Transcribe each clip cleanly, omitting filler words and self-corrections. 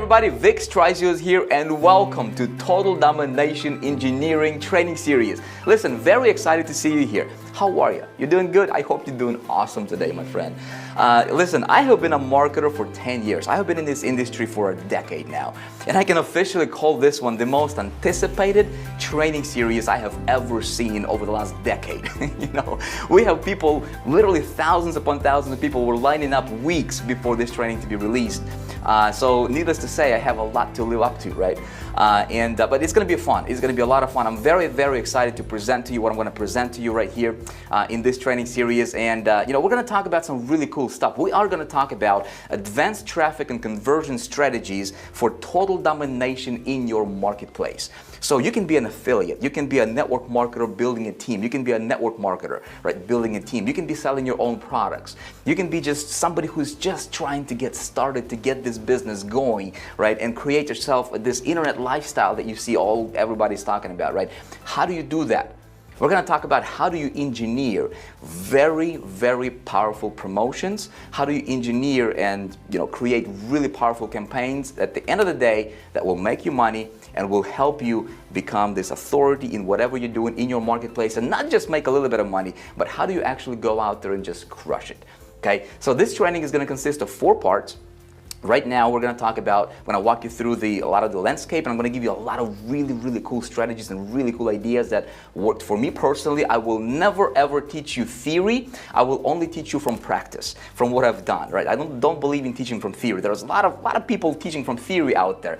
everybody, Vick Strizheus here and welcome to Total Domination Engineering Training Series. Listen, very excited to see you here. How are you? You doing good? I hope you're doing awesome today, my friend. Listen, I have been a marketer for 10 years. I have been in this industry for a decade now. And I can officially call this one the most anticipated training series I have ever seen over the last decade. We have people, literally thousands upon thousands of people were lining up weeks before this training to be released. So needless to say, I have a lot to live up to, right? But it's going to be fun. It's going to be a lot of fun. I'm very, very excited to present to you what I'm going to present to you right here in this training series. And we're going to talk about some really cool stuff. We are going to talk about advanced traffic and conversion strategies for total domination in your marketplace. So you can be an affiliate, you can be a network marketer building a team, you can be a network marketer, right, building a team, you can be selling your own products, you can be just somebody who's just trying to get started to get this business going, right, and create yourself this internet lifestyle that you see everybody's talking about, right? How do you do that? We're going to talk about how do you engineer very, very powerful promotions, how do you engineer and create really powerful campaigns at the end of the day that will make you money and will help you become this authority in whatever you're doing in your marketplace, and not just make a little bit of money, but how do you actually go out there and just crush it, okay? So this training is going to consist of 4 parts. Right now, we're going to talk about, I'm going to walk you through a lot of the landscape, and I'm going to give you a lot of really, really cool strategies and really cool ideas that worked for me personally. I will never, ever teach you theory. I will only teach you from practice, from what I've done, right? I don't believe in teaching from theory. There's a lot of people teaching from theory out there.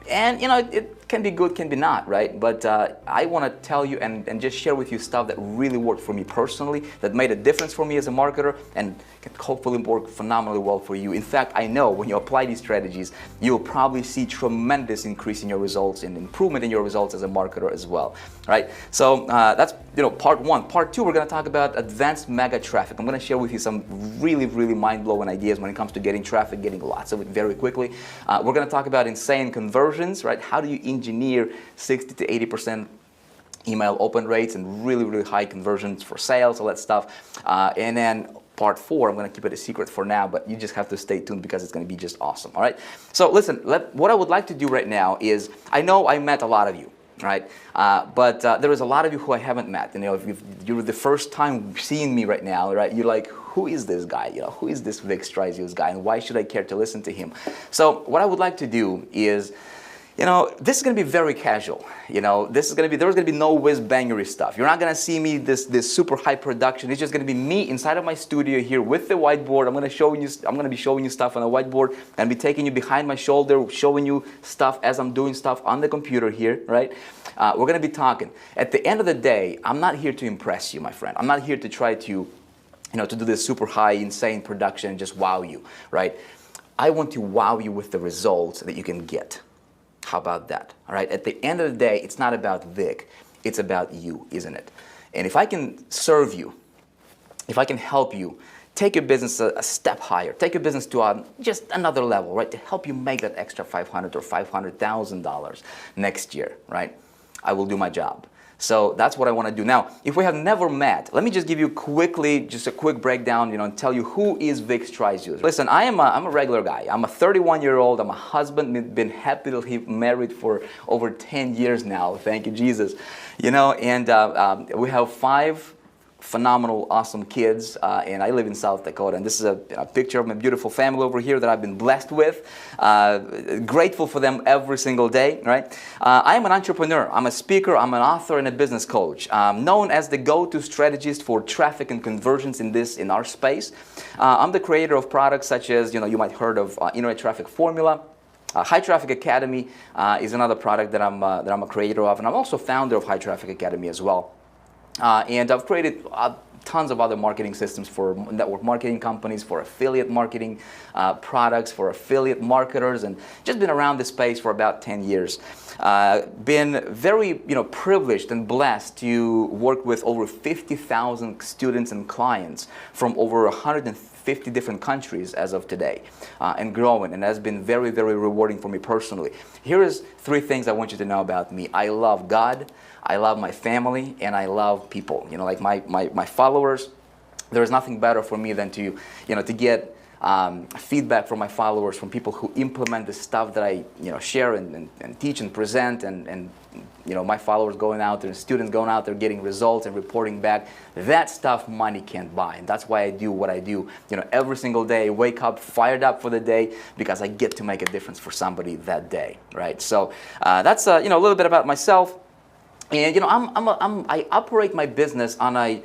It can be good, can be not, right? But I want to tell you and just share with you stuff that really worked for me personally, that made a difference for me as a marketer, and can hopefully work phenomenally well for you. In fact, I know when you apply these strategies, you'll probably see tremendous increase in your results and improvement in your results as a marketer as well, right? So that's part 1. Part 2, we're going to talk about advanced mega traffic. I'm going to share with you some really, really mind-blowing ideas when it comes to getting traffic, getting lots of it very quickly. We're going to talk about insane conversions, right? How do you engineer 60 to 80% email open rates and really, really high conversions for sales, all that stuff. And then part 4, I'm going to keep it a secret for now, but you just have to stay tuned because it's going to be just awesome, all right? So listen, what I would like to do right now is, I know I met a lot of you, right? But there is a lot of you who I haven't met. If you're the first time seeing me right now, right? You're like, who is this guy? Who is this Vick Strizheus guy, and why should I care to listen to him? So what I would like to do is, this is going to be very casual. There's going to be no whiz-bangery stuff. You're not going to see me this super high production. It's just going to be me inside of my studio here with the whiteboard. I'm going to be showing you stuff on the whiteboard and be taking you behind my shoulder, showing you stuff as I'm doing stuff on the computer here, right? We're going to be talking. At the end of the day, I'm not here to impress you, my friend. I'm not here to try to, to do this super high, insane production and just wow you, right? I want to wow you with the results that you can get. How about that? All right. At the end of the day, it's not about Vic. It's about you, isn't it? And if I can serve you, if I can help you take your business a step higher, take your business to just another level, right? To help you make that extra $500 or $500,000 next year, right? I will do my job. So that's what I want to do. Now, if we have never met, let me just give you just a quick breakdown, and tell you who is Vick Strizheus. Listen, I'm a regular guy. I'm a 31-year-old. I'm a husband, been happily married for over 10 years now. Thank you, Jesus. And we have 5 phenomenal, awesome kids, and I live in South Dakota, and this is a picture of my beautiful family over here that I've been blessed with. Grateful for them every single day, right? I am an entrepreneur, I'm a speaker, I'm an author, and a business coach, known as the go-to strategist for traffic and conversions in our space. I'm the creator of products such as, you might heard of Internet Traffic Formula. High Traffic Academy is another product that I'm a creator of, and I'm also founder of High Traffic Academy as well. And I've created tons of other marketing systems for network marketing companies, for affiliate marketing products, for affiliate marketers, and just been around this space for about 10 years. Been very privileged and blessed to work with over 50,000 students and clients from over 150 different countries as of today, and growing, and that's been very, very rewarding for me personally. Here is 3 things I want you to know about me. I love God, I love my family, and I love people. Like my followers, there's nothing better for me than to get feedback from my followers, from people who implement the stuff that I share and teach and present, and my followers going out there and students going out there getting results and reporting back. That stuff money can't buy, and that's why I do what I do. Every single day, I wake up fired up for the day because I get to make a difference for somebody that day, right? So that's a little bit about myself, and I operate my business on a.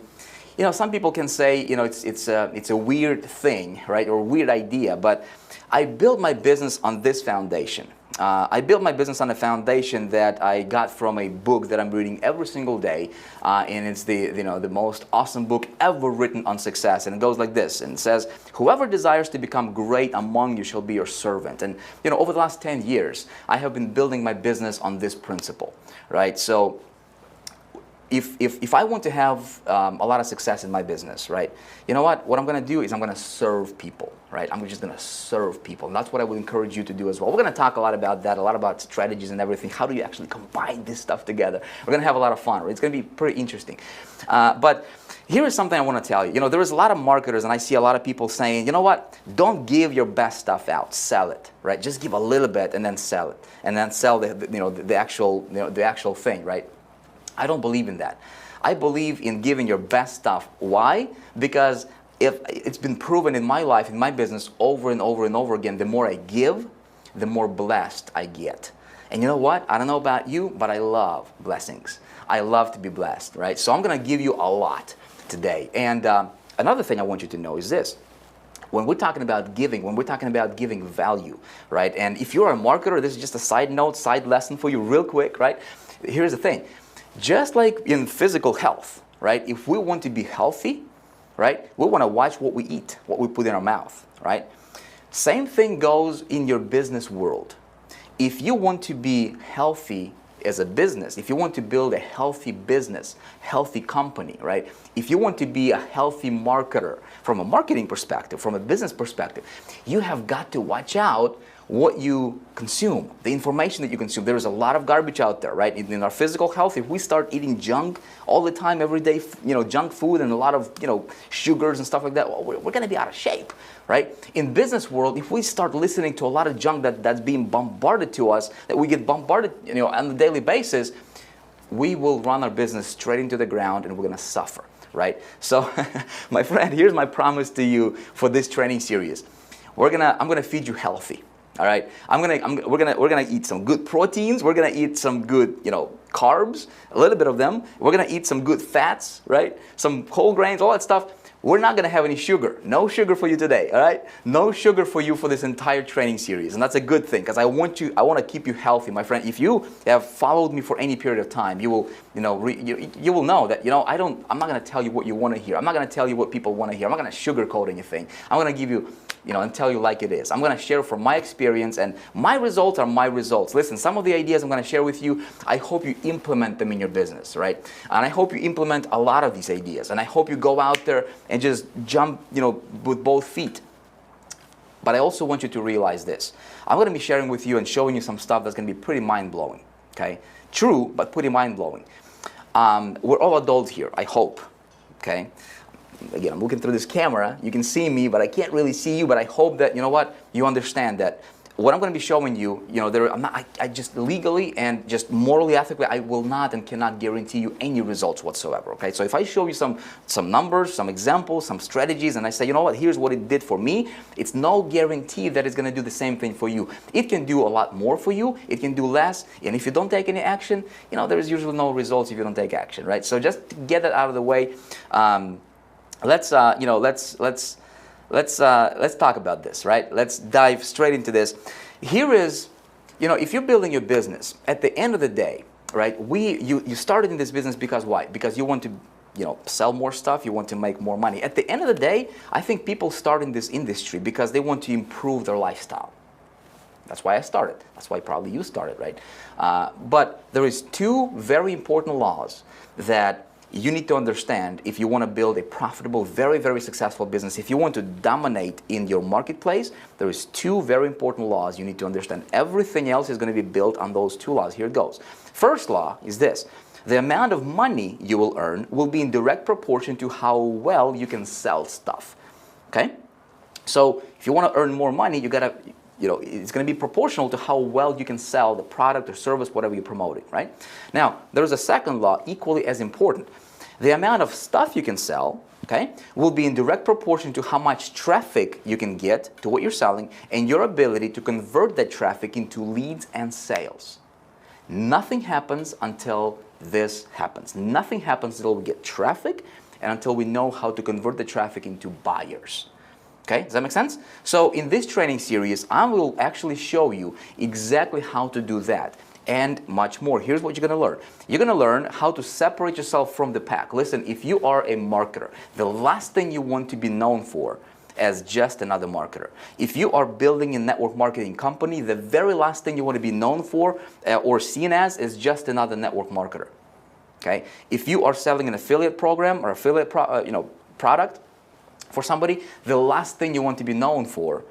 Some people can say, it's a weird thing, right, or a weird idea, but I built my business on this foundation. I built my business on a foundation that I got from a book that I'm reading every single day, and it's the most awesome book ever written on success. And it goes like this, and it says, "Whoever desires to become great among you shall be your servant." And over the last 10 years, I have been building my business on this principle, right? So if I want to have a lot of success in my business, right, what I'm going to do is I'm going to serve people, right? I'm just going to serve people. And that's what I would encourage you to do as well. We're going to talk a lot about that, a lot about strategies and everything. How do you actually combine this stuff together? We're going to have a lot of fun, right? It's going to be pretty interesting. But here is something I want to tell you. There is a lot of marketers, and I see a lot of people saying, don't give your best stuff out, sell it, right? Just give a little bit and then sell it, and then sell the actual thing, right? I don't believe in that. I believe in giving your best stuff. Why? Because if it's been proven in my life, in my business, over and over and over again, the more I give, the more blessed I get. And you know what? I don't know about you, but I love blessings. I love to be blessed, right? So I'm going to give you a lot today. And another thing I want you to know is this. When we're talking about giving value, right? And if you're a marketer, this is just a side note, side lesson for you real quick, right? Here's the thing. Just like in physical health, right? If we want to be healthy, right, we want to watch what we eat, what we put in our mouth, right? Same thing goes in your business world. If you want to be healthy as a business, if you want to build a healthy business, healthy company, right? If you want to be a healthy marketer from a marketing perspective, from a business perspective, you have got to watch out what you consume, the information that you consume. There is a lot of garbage out there, right? In our physical health, if we start eating junk all the time, every day, junk food and a lot of, sugars and stuff like that, well, we're going to be out of shape, right? In business world, if we start listening to a lot of junk that's being bombarded to us, that we get bombarded, on a daily basis, we will run our business straight into the ground and we're going to suffer, right? So, my friend, here's my promise to you for this training series. I'm gonna feed you healthy. All right, we're gonna eat some good proteins. We're gonna eat some good, carbs, a little bit of them. We're gonna eat some good fats, right? Some whole grains, all that stuff. We're not gonna have any sugar. No sugar for you today. All right, no sugar for you for this entire training series, and that's a good thing because I want to keep you healthy, my friend. If you have followed me for any period of time, you will, you will know that, I'm not gonna tell you what you want to hear. I'm not gonna tell you what people want to hear. I'm not gonna sugarcoat anything. I'm gonna give you, and tell you like it is. I'm going to share from my experience, and my results are my results. Listen, some of the ideas I'm going to share with you, I hope you implement them in your business, right? And I hope you implement a lot of these ideas, and I hope you go out there and just jump, with both feet. But I also want you to realize this. I'm going to be sharing with you and showing you some stuff that's going to be pretty mind-blowing, okay? True, but pretty mind-blowing. We're all adults here, I hope, okay? Again, I'm looking through this camera. You can see me, but I can't really see you. But I hope that, you understand that what I'm going to be showing you, I just legally and just morally, ethically, I will not and cannot guarantee you any results whatsoever, okay? So if I show you some numbers, some examples, some strategies, and I say, here's what it did for me, it's no guarantee that it's going to do the same thing for you. It can do a lot more for you. It can do less. And if you don't take any action, there is usually no results if you don't take action, right? So just to get that out of the way, let's talk about this, right? Let's dive straight into this. Here is, if you're building your business, at the end of the day, right? You started in this business because why? Because you want to, sell more stuff. You want to make more money. At the end of the day, I think people start in this industry because they want to improve their lifestyle. That's why I started. That's why probably you started, right? But there is two very important laws that you need to understand if you want to build a profitable, very, very successful business. If you want to dominate in your marketplace, there is two very important laws you need to understand. Everything else is going to be built on those two laws. Here it goes. First law is this. The amount of money you will earn will be in direct proportion to how well you can sell stuff. Okay? So if you want to earn more money, you gotta, it's going to be proportional to how well you can sell the product or service, whatever you're promoting, right? Now, there's a second law equally as important. The amount of stuff you can sell, okay, will be in direct proportion to how much traffic you can get to what you're selling and your ability to convert that traffic into leads and sales. Nothing happens until this happens. Nothing happens until we get traffic and until we know how to convert the traffic into buyers. Okay, does that make sense? So in this training series, I will actually show you exactly how to do that and much more. Here's what you're going to learn. You're going to learn how to separate yourself from the pack. Listen, if you are a marketer, the last thing you want to be known for as just another marketer. If you are building a network marketing company, the very last thing you want to be known for or seen as is just another network marketer. Okay? If you are selling an affiliate program or affiliate product for somebody, the last thing you want to be known for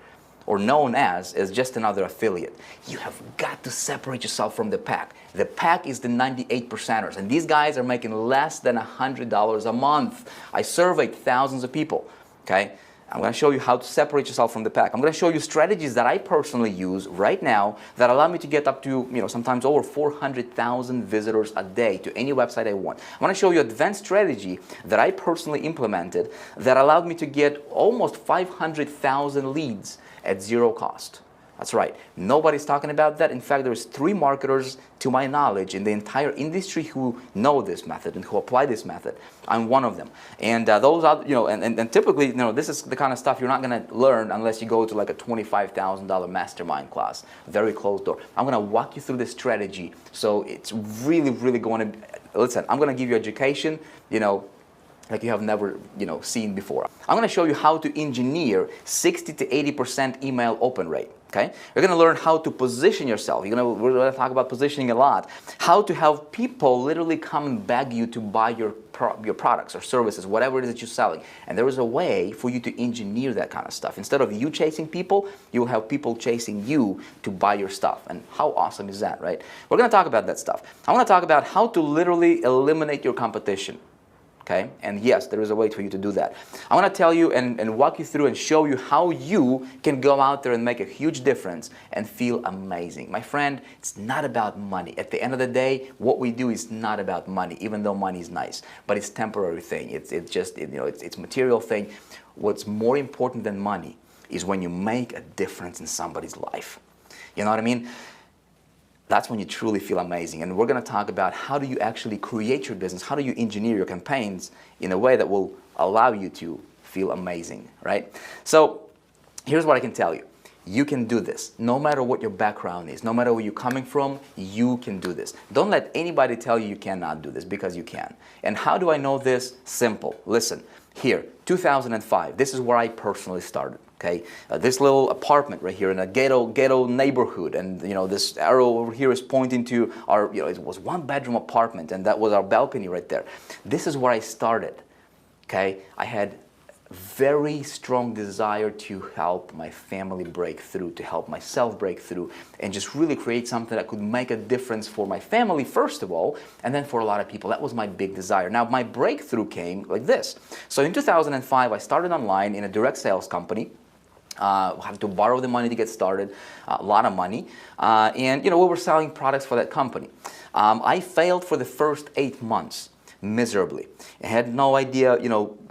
or known as is just another affiliate. You have got to separate yourself from the pack. The pack is the 98%ers, and these guys are making less than $100 a month. I surveyed thousands of people, okay? I'm going to show you how to separate yourself from the pack. I'm going to show you strategies that I personally use right now that allow me to get up to, sometimes over 400,000 visitors a day to any website I want. I'm going to show you advanced strategy that I personally implemented that allowed me to get almost 500,000 leads at zero cost. That's right. Nobody's talking about that. In fact, there's 3 marketers, to my knowledge, in the entire industry who know this method and who apply this method. I'm one of them. And those are, and typically, this is the kind of stuff you're not going to learn unless you go to like a $25,000 mastermind class, very closed door. I'm going to walk you through this strategy. So it's really, really going to, listen, I'm going to give you education, like you have never, seen before. I'm going to show you how to engineer 60 to 80% email open rate. Okay, you're going to learn how to position yourself. We're going to talk about positioning a lot. How to have people literally come and beg you to buy your products or services, whatever it is that you're selling. And there is a way for you to engineer that kind of stuff. Instead of you chasing people, you will have people chasing you to buy your stuff. And how awesome is that, right? We're going to talk about that stuff. I want to talk about how to literally eliminate your competition. Okay? And yes, there is a way for you to do that. I want to tell you and walk you through and show you how you can go out there and make a huge difference and feel amazing. My friend, it's not about money. At the end of the day, what we do is not about money, even though money is nice. But it's temporary thing. It's material thing. What's more important than money is when you make a difference in somebody's life. You know what I mean? That's when you truly feel amazing. And we're going to talk about how do you actually create your business, how do you engineer your campaigns in a way that will allow you to feel amazing, right? So here's what I can tell you. You can do this. No matter what your background is, no matter where you're coming from, you can do this. Don't let anybody tell you you cannot do this, because you can. And how do I know this? Simple. Listen, here, 2005, this is where I personally started. Okay, this little apartment right here in a ghetto neighborhood, and this arrow over here is pointing to our, it was 1-bedroom apartment, and that was our balcony right there. This is where I started. Okay, I had very strong desire to help my family break through, to help myself break through, and just really create something that could make a difference for my family first of all, and then for a lot of people. That was my big desire. Now my breakthrough came like this. So in 2005, I started online in a direct sales company. Had to borrow the money to get started, a lot of money, and we were selling products for that company. I failed for the first 8 months miserably. I had no idea,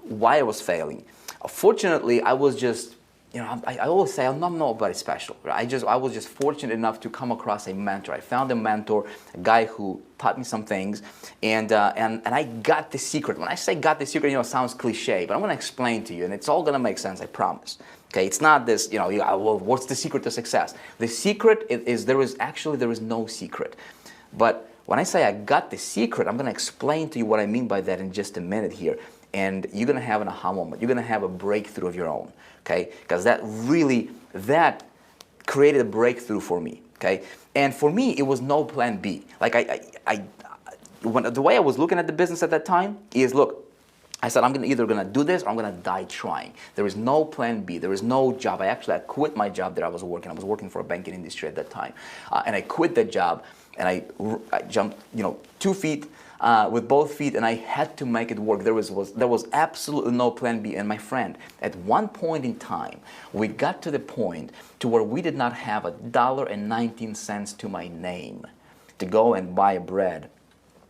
why I was failing. Fortunately, I was just, I always say I'm not nobody special. Right? I was just fortunate enough to come across a mentor. I found a mentor, a guy who taught me some things, and I got the secret. When I say got the secret, it sounds cliche, but I'm going to explain to you, and it's all going to make sense, I promise. Okay, it's not this, well, what's the secret to success? The secret is there is no secret. But when I say I got the secret, I'm going to explain to you what I mean by that in just a minute here. And you're going to have an aha moment. You're going to have a breakthrough of your own. Okay, because that created a breakthrough for me. Okay, and for me, it was no plan B. Like the way I was looking at the business at that time is, look, I said, I'm either going to do this or I'm going to die trying. There is no plan B. There is no job. I quit my job that I was working. I was working for a banking industry at that time. And I quit that job and I jumped, 2 feet with both feet, and I had to make it work. There was absolutely no plan B. And my friend, at one point in time, we got to the point to where we did not have $1.19 to my name to go and buy bread,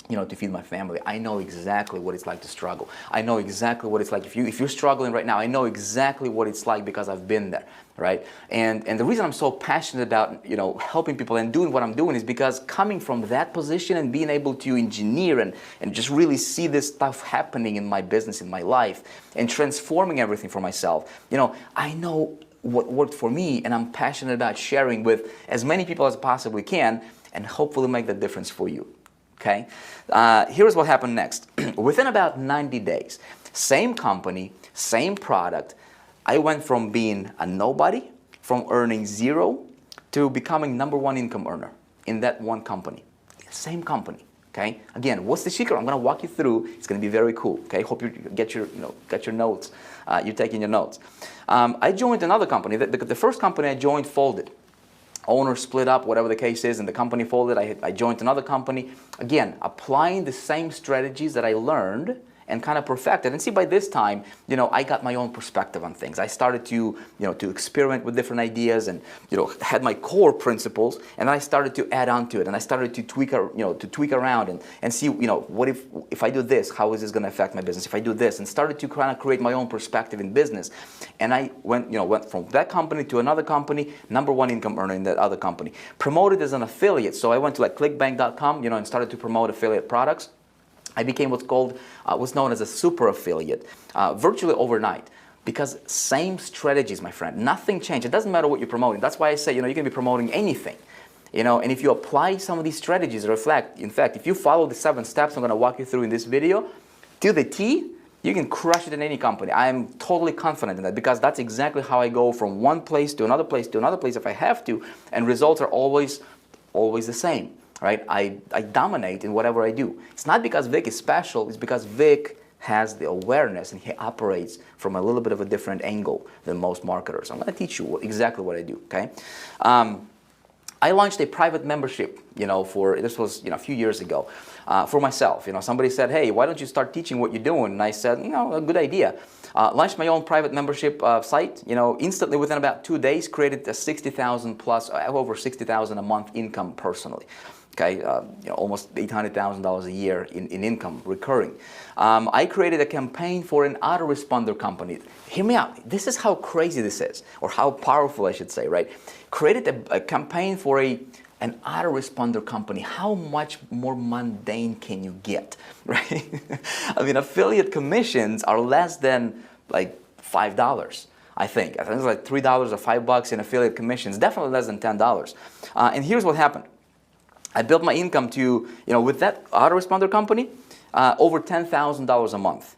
to feed my family. I know exactly what it's like to struggle. I know exactly what it's like. If you're struggling right now, I know exactly what it's like because I've been there, right? And the reason I'm so passionate about, helping people and doing what I'm doing is because coming from that position and being able to engineer and just really see this stuff happening in my business, in my life, and transforming everything for myself, I know what worked for me, and I'm passionate about sharing with as many people as I possibly can and hopefully make that difference for you. Okay, here's what happened next. Within about 90 days, same company, same product, I went from being a nobody, from earning zero, to becoming #1 income earner in that one company. Same company. Okay. Again, what's the secret? I'm going to walk you through. It's going to be very cool. Okay. Hope you get your notes. You're taking your notes. I joined another company. The first company I joined folded. Owner split up, whatever the case is, and the company folded. I joined another company. Again, applying the same strategies that I learned and kind of perfected. And see, by this time, I got my own perspective on things. I started to, to experiment with different ideas and, had my core principles, and then I started to add on to it, and I started to tweak, around and see, what if I do this, how is this going to affect my business? If I do this, and started to kind of create my own perspective in business. And I went from that company to another company, #1 income earner in that other company. Promoted as an affiliate, so I went to clickbank.com, and started to promote affiliate products. I became what's known as a super affiliate, virtually overnight, because same strategies, my friend. Nothing changed. It doesn't matter what you're promoting. That's why I say, you can be promoting anything, and if you apply some of these strategies, in fact, if you follow the 7 steps I'm going to walk you through in this video to the T, you can crush it in any company. I am totally confident in that, because that's exactly how I go from one place to another place to another place if I have to, and results are always the same. Right? I dominate in whatever I do. It's not because Vick is special, it's because Vick has the awareness and he operates from a little bit of a different angle than most marketers. I'm going to teach you exactly what I do, okay? I launched a private membership, this was, a few years ago, for myself. Somebody said, hey, why don't you start teaching what you're doing? And I said, a good idea. Launched my own private membership site, instantly within about 2 days, created a 60,000 plus, over 60,000 a month income personally. Okay, almost $800,000 a year in income recurring. I created a campaign for an autoresponder company. Hear me out. This is how crazy this is, or how powerful, I should say, right? Created a campaign for an autoresponder company. How much more mundane can you get, right? I mean, affiliate commissions are less than like $5. I think it's like $3 or $5 in affiliate commissions. Definitely less than $10. And here's what happened. I built my income to, with that autoresponder company, over $10,000 a month.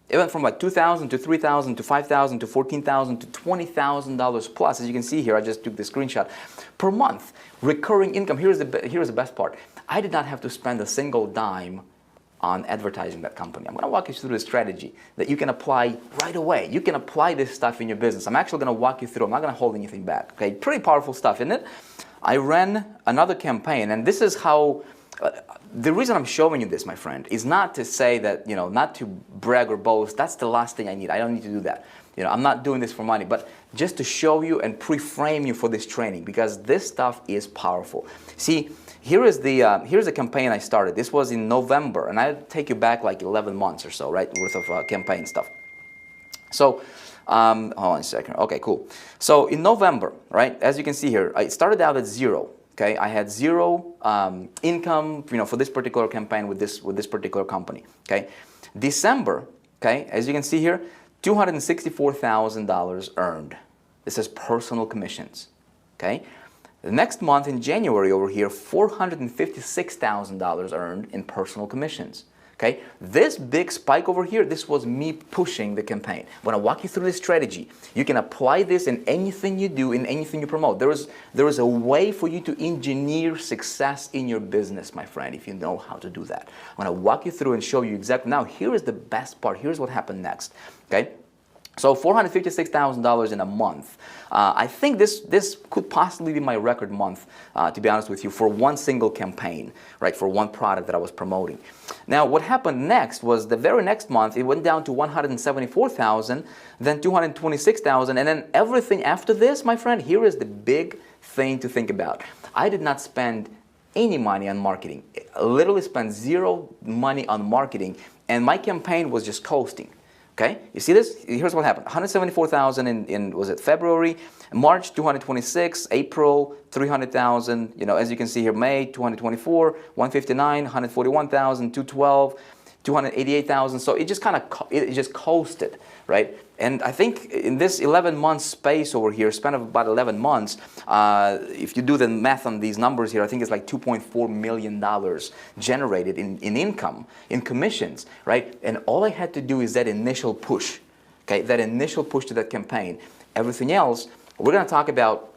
It went from like $2,000 to $3,000 to $5,000 to $14,000 to $20,000 plus. As you can see here, I just took the screenshot, per month. Recurring income. Here's the best part. I did not have to spend a single dime on advertising that company. I'm going to walk you through the strategy that you can apply right away. You can apply this stuff in your business. I'm actually going to walk you through. I'm not going to hold anything back. Okay, pretty powerful stuff, isn't it? I ran another campaign, and this is how, the reason I'm showing you this, my friend, is not to say that, not to brag or boast. That's the last thing I need. I don't need to do that. I'm not doing this for money, but just to show you and pre-frame you for this training, because this stuff is powerful. See, here's the campaign I started. This was in November, and I'll take you back like 11 months or so, right, worth of campaign stuff. So, hold on a second. Okay, cool. So in November, right, as you can see here, I started out at zero. Okay, I had zero income, for this particular campaign with this particular company. Okay, December, okay, as you can see here, $264,000 earned. This is personal commissions. Okay, the next month in January over here, $456,000 earned in personal commissions. Okay, this big spike over here, this was me pushing the campaign. When I walk you through this strategy, you can apply this in anything you do, in anything you promote. There is a way for you to engineer success in your business, my friend, if you know how to do that. I'm going to walk you through and show you exactly. Now, here is the best part. Here's what happened next. Okay. So $456,000 in a month. I think this could possibly be my record month, to be honest with you, for one single campaign, right, for one product that I was promoting. Now, what happened next was the very next month, it went down to $174,000, then $226,000, and then everything after this, my friend, here is the big thing to think about. I did not spend any money on marketing. I literally spent zero money on marketing, and my campaign was just coasting. Okay, you see this? Here's what happened. 174,000 in was it February, March 226, April 300,000. You know, as you can see here, May 224, 159, 141,000, 212, 288,000. So it just kind of it just coasted, right? And I think in this 11-month space over here, span of about 11 months, if you do the math on these numbers here, I think it's like $2.4 million generated in income, in commissions, right? And all I had to do is that initial push, okay? That initial push to that campaign. Everything else, we're going to talk about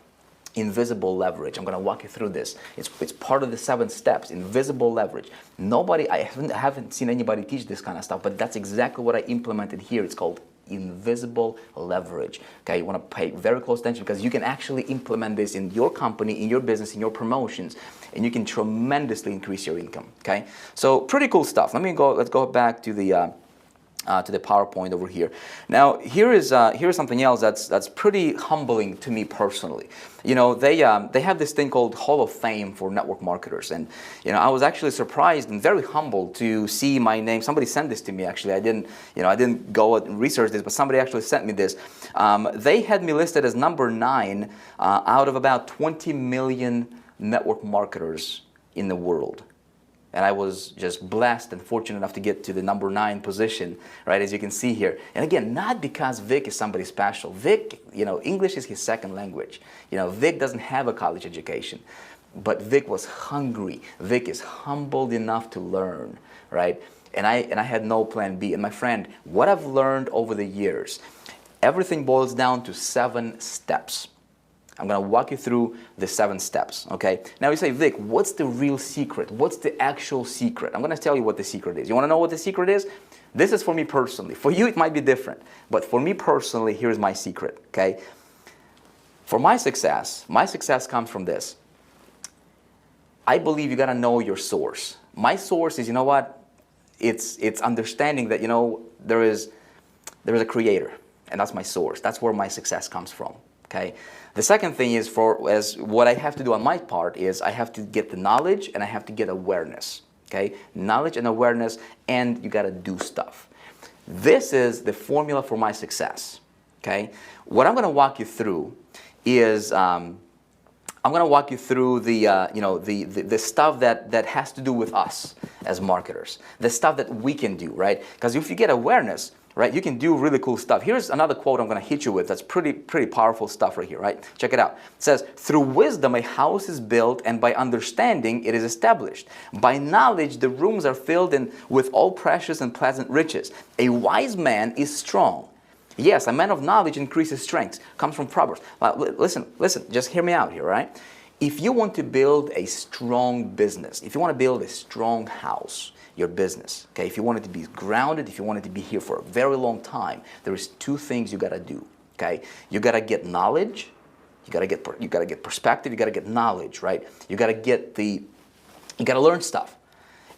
invisible leverage. I'm going to walk you through this. It's part of the 7 steps, invisible leverage. I haven't seen anybody teach this kind of stuff, but that's exactly what I implemented here. It's called invisible leverage. Okay, you want to pay very close attention because you can actually implement this in your company, in your business, in your promotions, and you can tremendously increase your income. Okay, so pretty cool stuff. Let's go back to the PowerPoint over here. Now, here's something else that's pretty humbling to me personally. You know, they have this thing called Hall of Fame for network marketers, and you know, I was actually surprised and very humbled to see my name. Somebody sent this to me actually. I didn't go and research this, but somebody actually sent me this. They had me listed as number 9 out of about 20 million network marketers in the world. And I was just blessed and fortunate enough to get to the number 9 position, right, as you can see here. And again, not because Vick is somebody special. Vick, you know, English is his second language. You know, Vick doesn't have a college education. But Vick was hungry. Vick is humbled enough to learn, right? And I had no plan B. And my friend, what I've learned over the years, everything boils down to 7 steps. I'm going to walk you through the 7 steps, okay? Now you say, Vick, what's the real secret? What's the actual secret? I'm going to tell you what the secret is. You want to know what the secret is? This is for me personally. For you, it might be different. But for me personally, here's my secret, okay? For my success comes from this. I believe you got to know your source. My source is, you know what? It's understanding that, you know, there is a creator. And that's my source. That's where my success comes from, okay? The second thing is what I have to do on my part is I have to get the knowledge and I have to get awareness, okay? Knowledge and awareness, and you got to do stuff. This is the formula for my success, okay? What I'm going to walk you through is I'm going to walk you through the stuff that has to do with us as marketers, the stuff that we can do, right? Because if you get awareness, right, you can do really cool stuff. Here's another quote I'm going to hit you with that's pretty powerful stuff right here, right? Check it out. It says, through wisdom a house is built, and by understanding it is established. By knowledge the rooms are filled with all precious and pleasant riches. A wise man is strong. Yes, a man of knowledge increases strength. Comes from Proverbs. Listen, just hear me out here, right? If you want to build a strong business, if you want to build a strong house, your business, okay, if you want it to be grounded, if you want it to be here for a very long time, there is 2 things you got to do, okay? You got to get knowledge, you got to get perspective, you got to get knowledge, right? You got to learn stuff.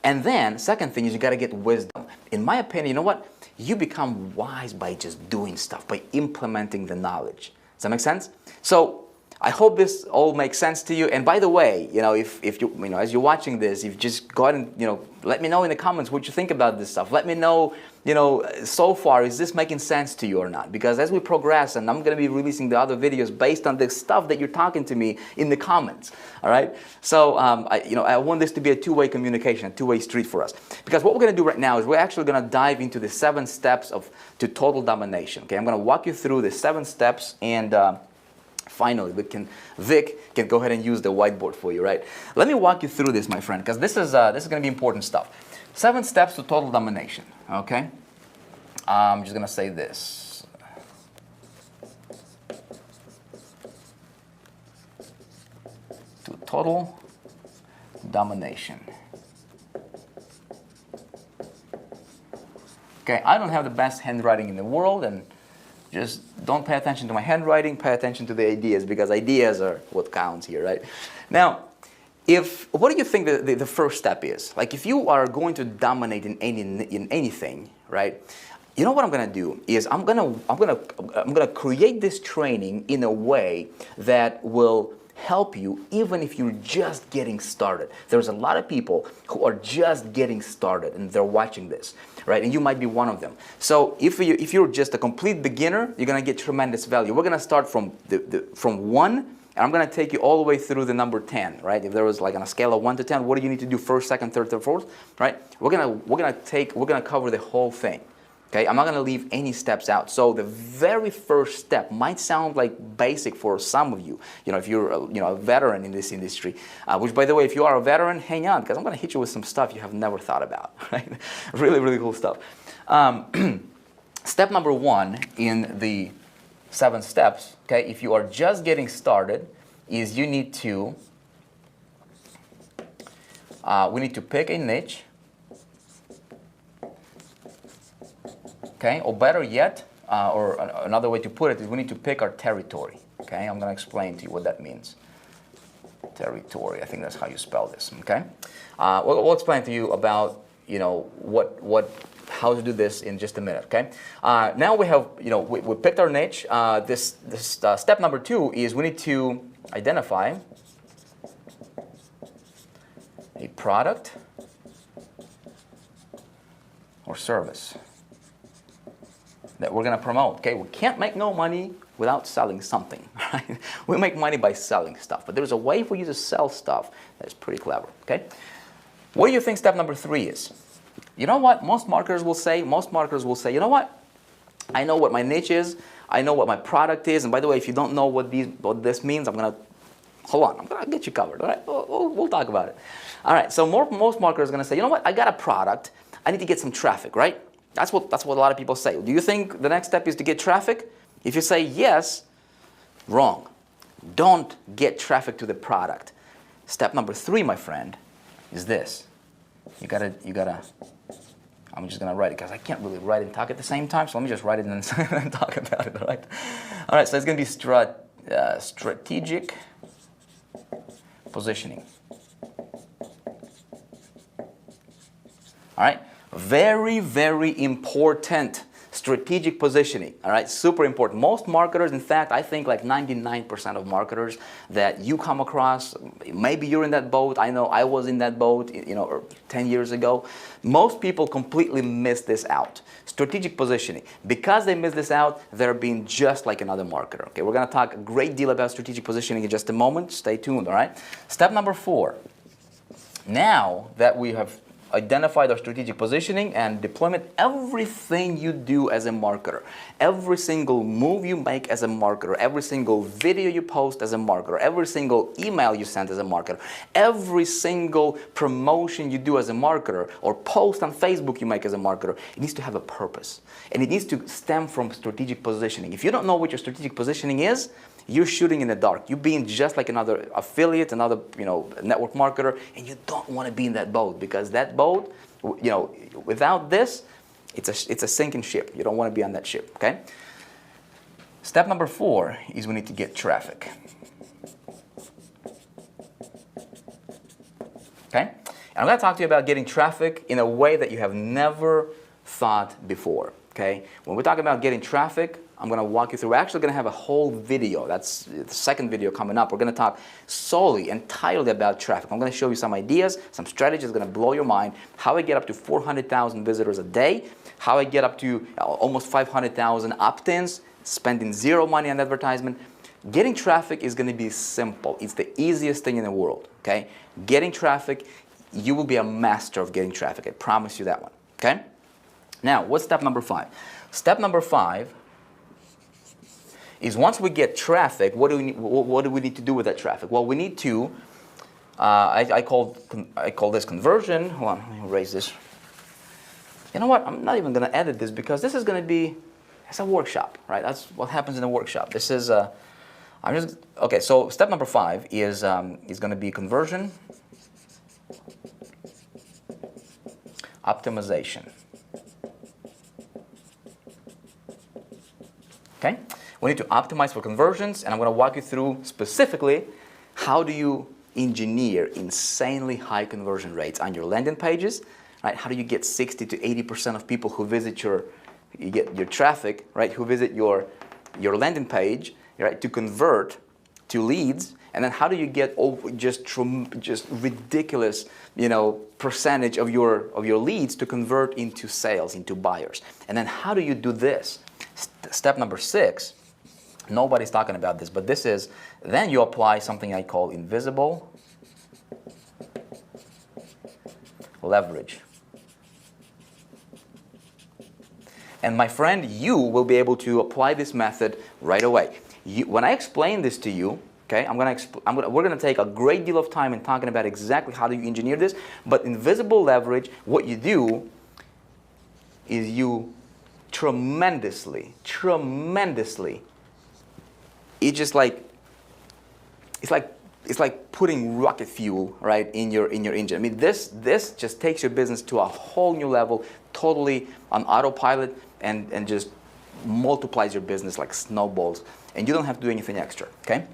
And then second thing is you got to get wisdom. In my opinion, you know what? You become wise by just doing stuff, by implementing the knowledge. Does that make sense? So I hope this all makes sense to you. And by the way, you know, if you know, as you're watching this, you've just go ahead and, you know, let me know in the comments what you think about this stuff. Let me know, you know, so far, is this making sense to you or not? Because as we progress, and I'm going to be releasing the other videos based on the stuff that you're talking to me in the comments, all right? So, I want this to be a 2-way communication, a 2-way street for us. Because what we're going to do right now is we're actually going to dive into the 7 steps to total domination, okay? I'm going to walk you through the 7 steps, and finally, Vick can go ahead and use the whiteboard for you, right? Let me walk you through this, my friend, because this is going to be important stuff. 7 steps to total domination, okay? I'm just going to say this. To total domination. Okay, I don't have the best handwriting in the world, and just don't pay attention to my handwriting, pay attention to the ideas, because ideas are what counts here, right? Now, what do you think the first step is? Like, if you are going to dominate in anything, right? You know what I'm gonna do is I'm gonna create this training in a way that will help you even if you're just getting started. There's a lot of people who are just getting started and they're watching this, right? And you might be one of them. So if you're just a complete beginner, you're gonna get tremendous value. We're gonna start from 1, and I'm gonna take you all the way through the number 10, right? If there was like on a scale of 1 to 10, what do you need to do first, second, third, fourth, right? We're gonna cover the whole thing. Okay, I'm not going to leave any steps out. So the very first step might sound like basic for some of you. You know, if you're a veteran in this industry, which, by the way, if you are a veteran, hang on, because I'm going to hit you with some stuff you have never thought about. Right? Really, really cool stuff. Step number 1 in the 7 steps. Okay, if you are just getting started, is you need to we need to pick a niche. Okay, or better yet, or another way to put it is we need to pick our territory. Okay, I'm going to explain to you what that means. Territory, I think that's how you spell this. Okay, we'll explain to you about how to do this in just a minute. Okay, now we have we picked our niche. This step number 2 is we need to identify a product or service that we're going to promote. Okay, we can't make no money without selling something. Right? We make money by selling stuff, but there's a way for you to sell stuff that's pretty clever. Okay, what do you think step number 3 is? You know what most marketers will say? Most marketers will say, you know what? I know what my niche is. I know what my product is. And by the way, if you don't know what this means, I'm gonna get you covered. All right, we'll talk about it. All right. So most marketers are gonna say, you know what? I got a product. I need to get some traffic, right? That's what a lot of people say. Do you think the next step is to get traffic? If you say yes, wrong. Don't get traffic to the product. Step number 3, my friend, is this. You gotta. I'm just gonna write it because I can't really write and talk at the same time. So let me just write it and then talk about it. All right. All right. So it's gonna be strategic positioning. All right. Very, very important. Strategic positioning, all right, super important. Most marketers, in fact, I think like 99% of marketers that you come across, maybe you're in that boat. I know I was in that boat, 10 years ago. Most people completely miss this out. Strategic positioning. Because they miss this out, they're being just like another marketer. Okay, we're going to talk a great deal about strategic positioning in just a moment. Stay tuned, all right? Step number 4. Now that we have identified our strategic positioning and deployment, everything you do as a marketer, every single move you make as a marketer, every single video you post as a marketer, every single email you send as a marketer, every single promotion you do as a marketer or post on Facebook you make as a marketer, it needs to have a purpose. And it needs to stem from strategic positioning. If you don't know what your strategic positioning is, you're shooting in the dark. You're being just like another affiliate, another network marketer, and you don't want to be in that boat, because that boat, without this, it's a sinking ship. You don't want to be on that ship. Okay. Step number 4 is we need to get traffic. Okay. And I'm going to talk to you about getting traffic in a way that you have never thought before. Okay. When we're talking about getting traffic, I'm going to walk you through. We're actually going to have a whole video. That's the second video coming up. We're going to talk solely, entirely about traffic. I'm going to show you some ideas, some strategies going to blow your mind. How I get up to 400,000 visitors a day. How I get up to almost 500,000 opt-ins, spending zero money on advertisement. Getting traffic is going to be simple. It's the easiest thing in the world. Okay? Getting traffic, you will be a master of getting traffic. I promise you that one. Okay? Now, what's step number 5? Step number 5 is once we get traffic, what do we need to do with that traffic? Well, we need to, I call this conversion. Hold on, let me erase this You know what? I'm not even going to edit this because this is going to be, it's a workshop, right? That's what happens in a workshop. This is, okay, so step number 5 is going to be conversion optimization. Okay? We need to optimize for conversions, and I'm going to walk you through specifically how do you engineer insanely high conversion rates on your landing pages, right? How do you get 60 to 80% of people who visit you get your traffic, right? Who visit your landing page, right? To convert to leads, and then how do you get over just ridiculous, percentage of your leads to convert into sales, into buyers, and then how do you do this? Step number 6. Nobody's talking about this, but this is, then you apply something I call invisible leverage. And my friend, you will be able to apply this method right away. When I explain this to you, okay, we're going to take a great deal of time in talking about exactly how do you engineer this, but invisible leverage, what you do is you tremendously, it's like putting rocket fuel, right, in your engine. I mean, this just takes your business to a whole new level, totally on autopilot, and just multiplies your business like snowballs, and you don't have to do anything extra. Okay,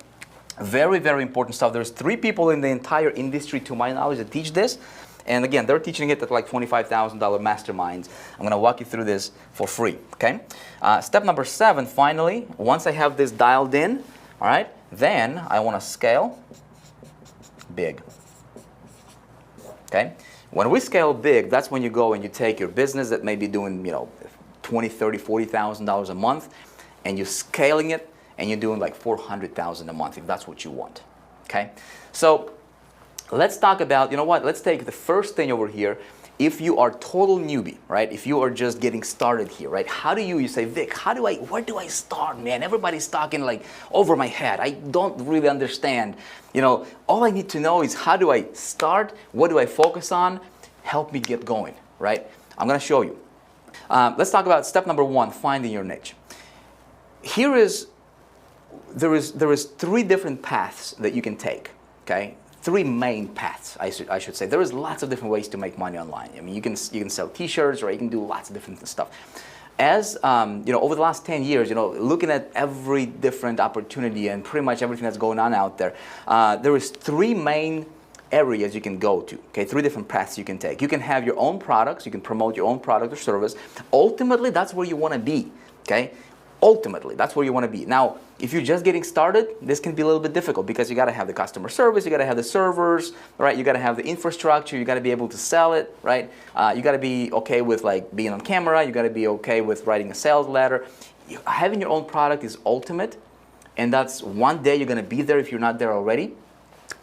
very, very important stuff. There's 3 people in the entire industry, to my knowledge, that teach this. And again, they're teaching it at like $25,000 masterminds. I'm going to walk you through this for free, okay? Step number 7, finally, once I have this dialed in, all right, then I want to scale big, okay? When we scale big, that's when you go and you take your business that may be doing, $20,000, $30,000, $40,000 a month, and you're scaling it, and you're doing like $400,000 a month if that's what you want, okay? So let's talk about, let's take the first thing over here. If you are total newbie, right? If you are just getting started here, right? How do you say, Vic, where do I start, man? Everybody's talking like over my head. I don't really understand. All I need to know is how do I start? What do I focus on? Help me get going, right? I'm going to show you. Let's talk about step number 1, finding your niche. There is 3 different paths that you can take, okay? 3 main paths, I should say. There is lots of different ways to make money online. I mean, you can sell T-shirts, or you can do lots of different stuff. As over the last 10 years, looking at every different opportunity and pretty much everything that's going on out there, there is 3 main areas you can go to. Okay, 3 different paths you can take. You can have your own products. You can promote your own product or service. Ultimately, that's where you want to be. Okay. Ultimately, that's where you want to be. Now, if you're just getting started, this can be a little bit difficult because you got to have the customer service, you got to have the servers, right? You got to have the infrastructure, you got to be able to sell it, right? You got to be okay with like being on camera, you got to be okay with writing a sales letter. Having your own product is ultimate, and that's one day you're going to be there if you're not there already.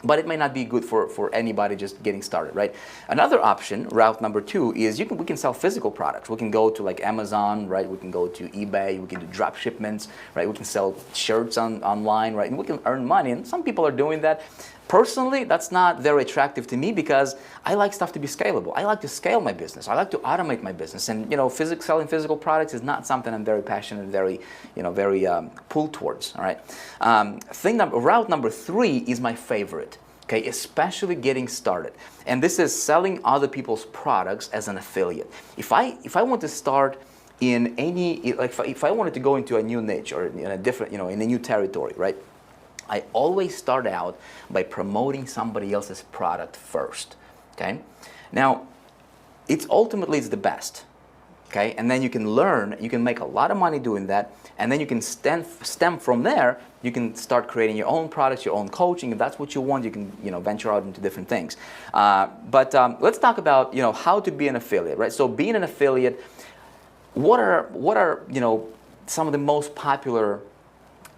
But it may not be good for anybody just getting started, right? Another option, route number 2, is we can sell physical products. We can go to like Amazon, right? We can go to eBay. We can do drop shipments, right? We can sell shirts online, right? And we can earn money. And some people are doing that. Personally, that's not very attractive to me because I like stuff to be scalable. I like to scale my business. I like to automate my business. And selling physical products is not something I'm very passionate and very pulled towards. All right. Route number 3 is my favorite. Okay, especially getting started, and this is selling other people's products as an affiliate. If I want to start in any, like if I wanted to go into a new niche or in a different, in a new territory, right? I always start out by promoting somebody else's product first. Okay, now it's the best. Okay, and then you can learn, you can make a lot of money doing that, and then you can stem from there. You can start creating your own products, your own coaching. If that's what you want, you can venture out into different things. But let's talk about how to be an affiliate, right? So being an affiliate, what are some of the most popular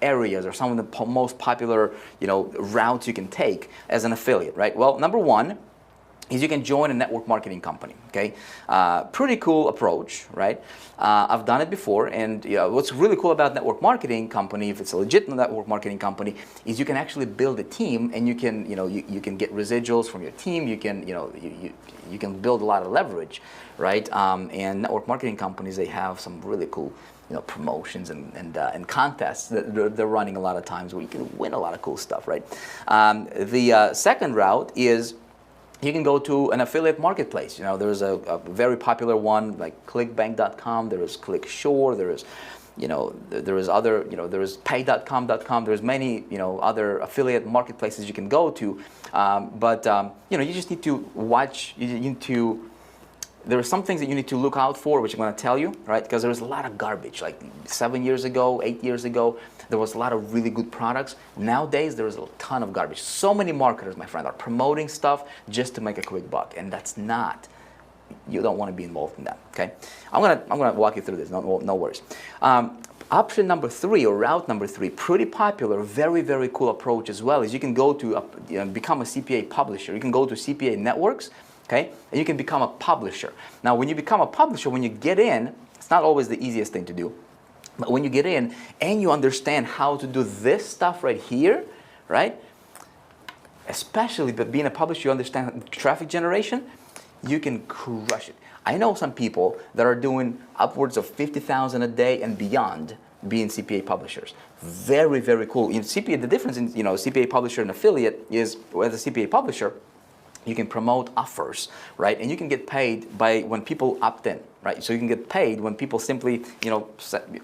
areas or some of the most popular routes you can take as an affiliate, right? Well, number 1, is you can join a network marketing company, okay? Pretty cool approach, right? I've done it before, and what's really cool about network marketing company, if it's a legit network marketing company, is you can actually build a team, and you can, you can get residuals from your team. You can, you can build a lot of leverage, right? And network marketing companies, they have some really cool, promotions and contests that they're running a lot of times where you can win a lot of cool stuff, right? The second route is you can go to an affiliate marketplace. There's a very popular one like clickbank.com, there is clickshore, there is there is other, there is pay.com.com, there's many, other affiliate marketplaces you can go to. But you just need to watch, there are some things that you need to look out for, which I'm going to tell you, right? Because there's a lot of garbage. Like 7 years ago, 8 years ago, there was a lot of really good products. Nowadays, there's a ton of garbage. So many marketers, my friend, are promoting stuff just to make a quick buck, and that's not. You don't want to be involved in that. Okay, I'm gonna walk you through this. No worries. Option number 3, or route number 3, pretty popular, very, very cool approach as well, is you can go to become a CPA publisher. You can go to CPA networks. Okay, and you can become a publisher. Now, when you become a publisher, when you get in, it's not always the easiest thing to do. But when you get in and you understand how to do this stuff right here, right? Especially being a publisher, you understand traffic generation, you can crush it. I know some people that are doing upwards of 50,000 a day and beyond being CPA publishers. Very, very cool. CPA, the difference in CPA publisher and affiliate is, as a CPA publisher, you can promote offers, right? And you can get paid by when people opt in, right? So you can get paid when people simply,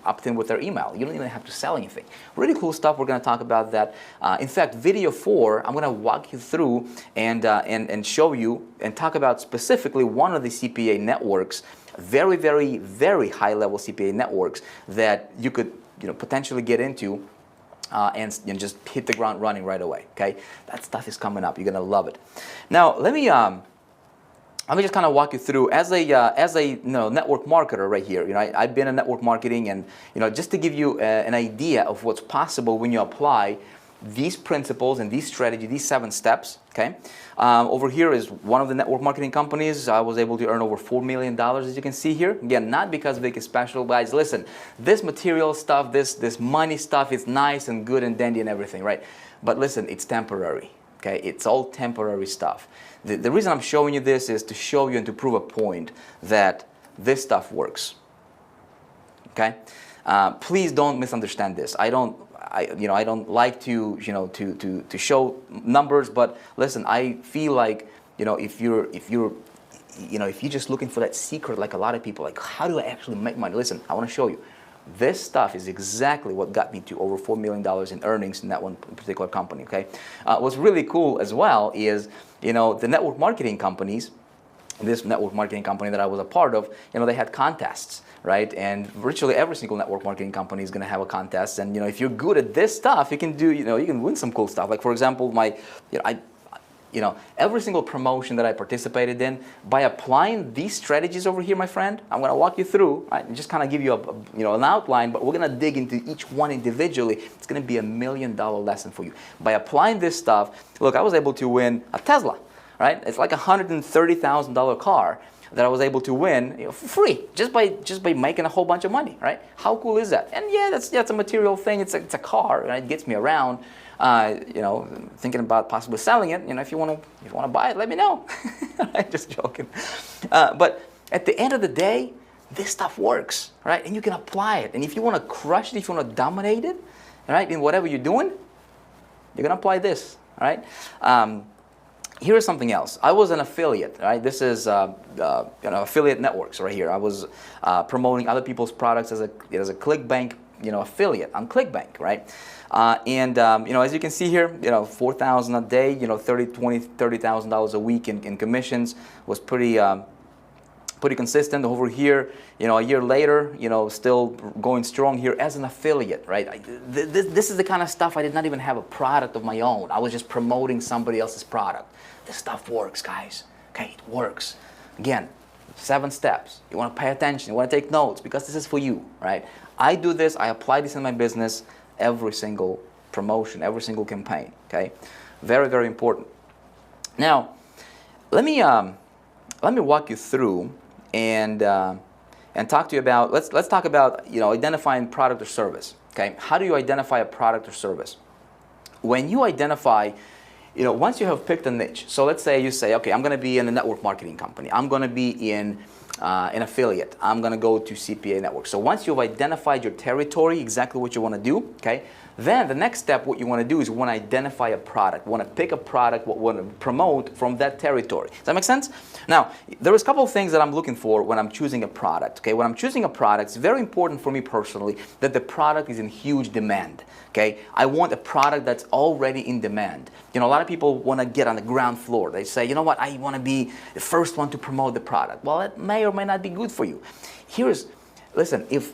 opt in with their email. You don't even have to sell anything. Really cool stuff. We're going to talk about that. In fact, video 4, I'm going to walk you through and show you and talk about specifically one of the CPA networks, very, very, very high-level CPA networks that you could, potentially get into. And just hit the ground running right away. Okay, that stuff is coming up. You're gonna love it. Now, let me just kind of walk you through as a network marketer right here. I've been in network marketing, and just to give you an idea of what's possible when you apply these principles and these strategies, these 7 steps. Okay, over here is one of the network marketing companies. I was able to earn over $4 million, as you can see here. Again, not because Vick is special, guys. Listen, this material stuff, this money stuff is nice and good and dandy and everything, right? But listen, it's temporary. Okay, it's all temporary stuff. The reason I'm showing you this is to show you and to prove a point that this stuff works. Okay, please don't misunderstand this. I don't like to to show numbers, but listen, I feel like if you're just looking for that secret, like a lot of people, like how do I actually make money? Listen, I want to show you. This stuff is exactly what got me to over $4 million in earnings in that one particular company. Okay, what's really cool as well is the network marketing companies. This network marketing company that I was a part of, they had contests, right? And virtually every single network marketing company is going to have a contest. And if you're good at this stuff, you can do, you can win some cool stuff. Like for example, every single promotion that I participated in, by applying these strategies over here, my friend, I'm going to walk you through, right, and just kind of give you an outline, but we're going to dig into each one individually. It's going to be $1 million lesson for you. By applying this stuff, look, I was able to win a Tesla. Right? It's like a $130,000 car that I was able to win for free just by making a whole bunch of money. Right? How cool is that? And yeah, that's a material thing. It's a car, right? It gets me around. Thinking about possibly selling it. If you want to buy it, let me know. I'm just joking. But at the end of the day, this stuff works, right? And you can apply it. And if you want to crush it, if you want to dominate it, right, in whatever you're doing, you're gonna apply this, right? Here's something else. I was an affiliate, right? This is affiliate networks right here. I was promoting other people's products as a ClickBank affiliate on ClickBank, right? As you can see here, $4,000 a day, $30,000 a week in commissions was pretty consistent. Over here, a year later, still going strong here as an affiliate, right? This is the kind of stuff I did not even have a product of my own. I was just promoting somebody else's product. This stuff works, guys. Okay, it works. Again, 7 steps. You want to pay attention. You want to take notes because this is for you, right? I do this. I apply this in my business every single promotion, every single campaign, okay? Very, very important. Now, let me walk you through and talk to you about, let's talk about, identifying product or service. Okay, how do you identify a product or service? When you identify, once you have picked a niche, so let's say you say, okay, I'm going to be in a network marketing company. I'm going to be in an affiliate. I'm going to go to CPA network. So once you've identified your territory, exactly what you want to do, okay, then the next step, what you want to do is you want to identify a product. You want to pick a product, what you want to promote from that territory. Does that make sense? Now, there is a couple of things that I'm looking for when I'm choosing a product. Okay, when I'm choosing a product, it's very important for me personally that the product is in huge demand. Okay, I want a product that's already in demand. A lot of people want to get on the ground floor. They say, you know what, I want to be the first one to promote the product. Well, it may or may not be good for you. Listen, if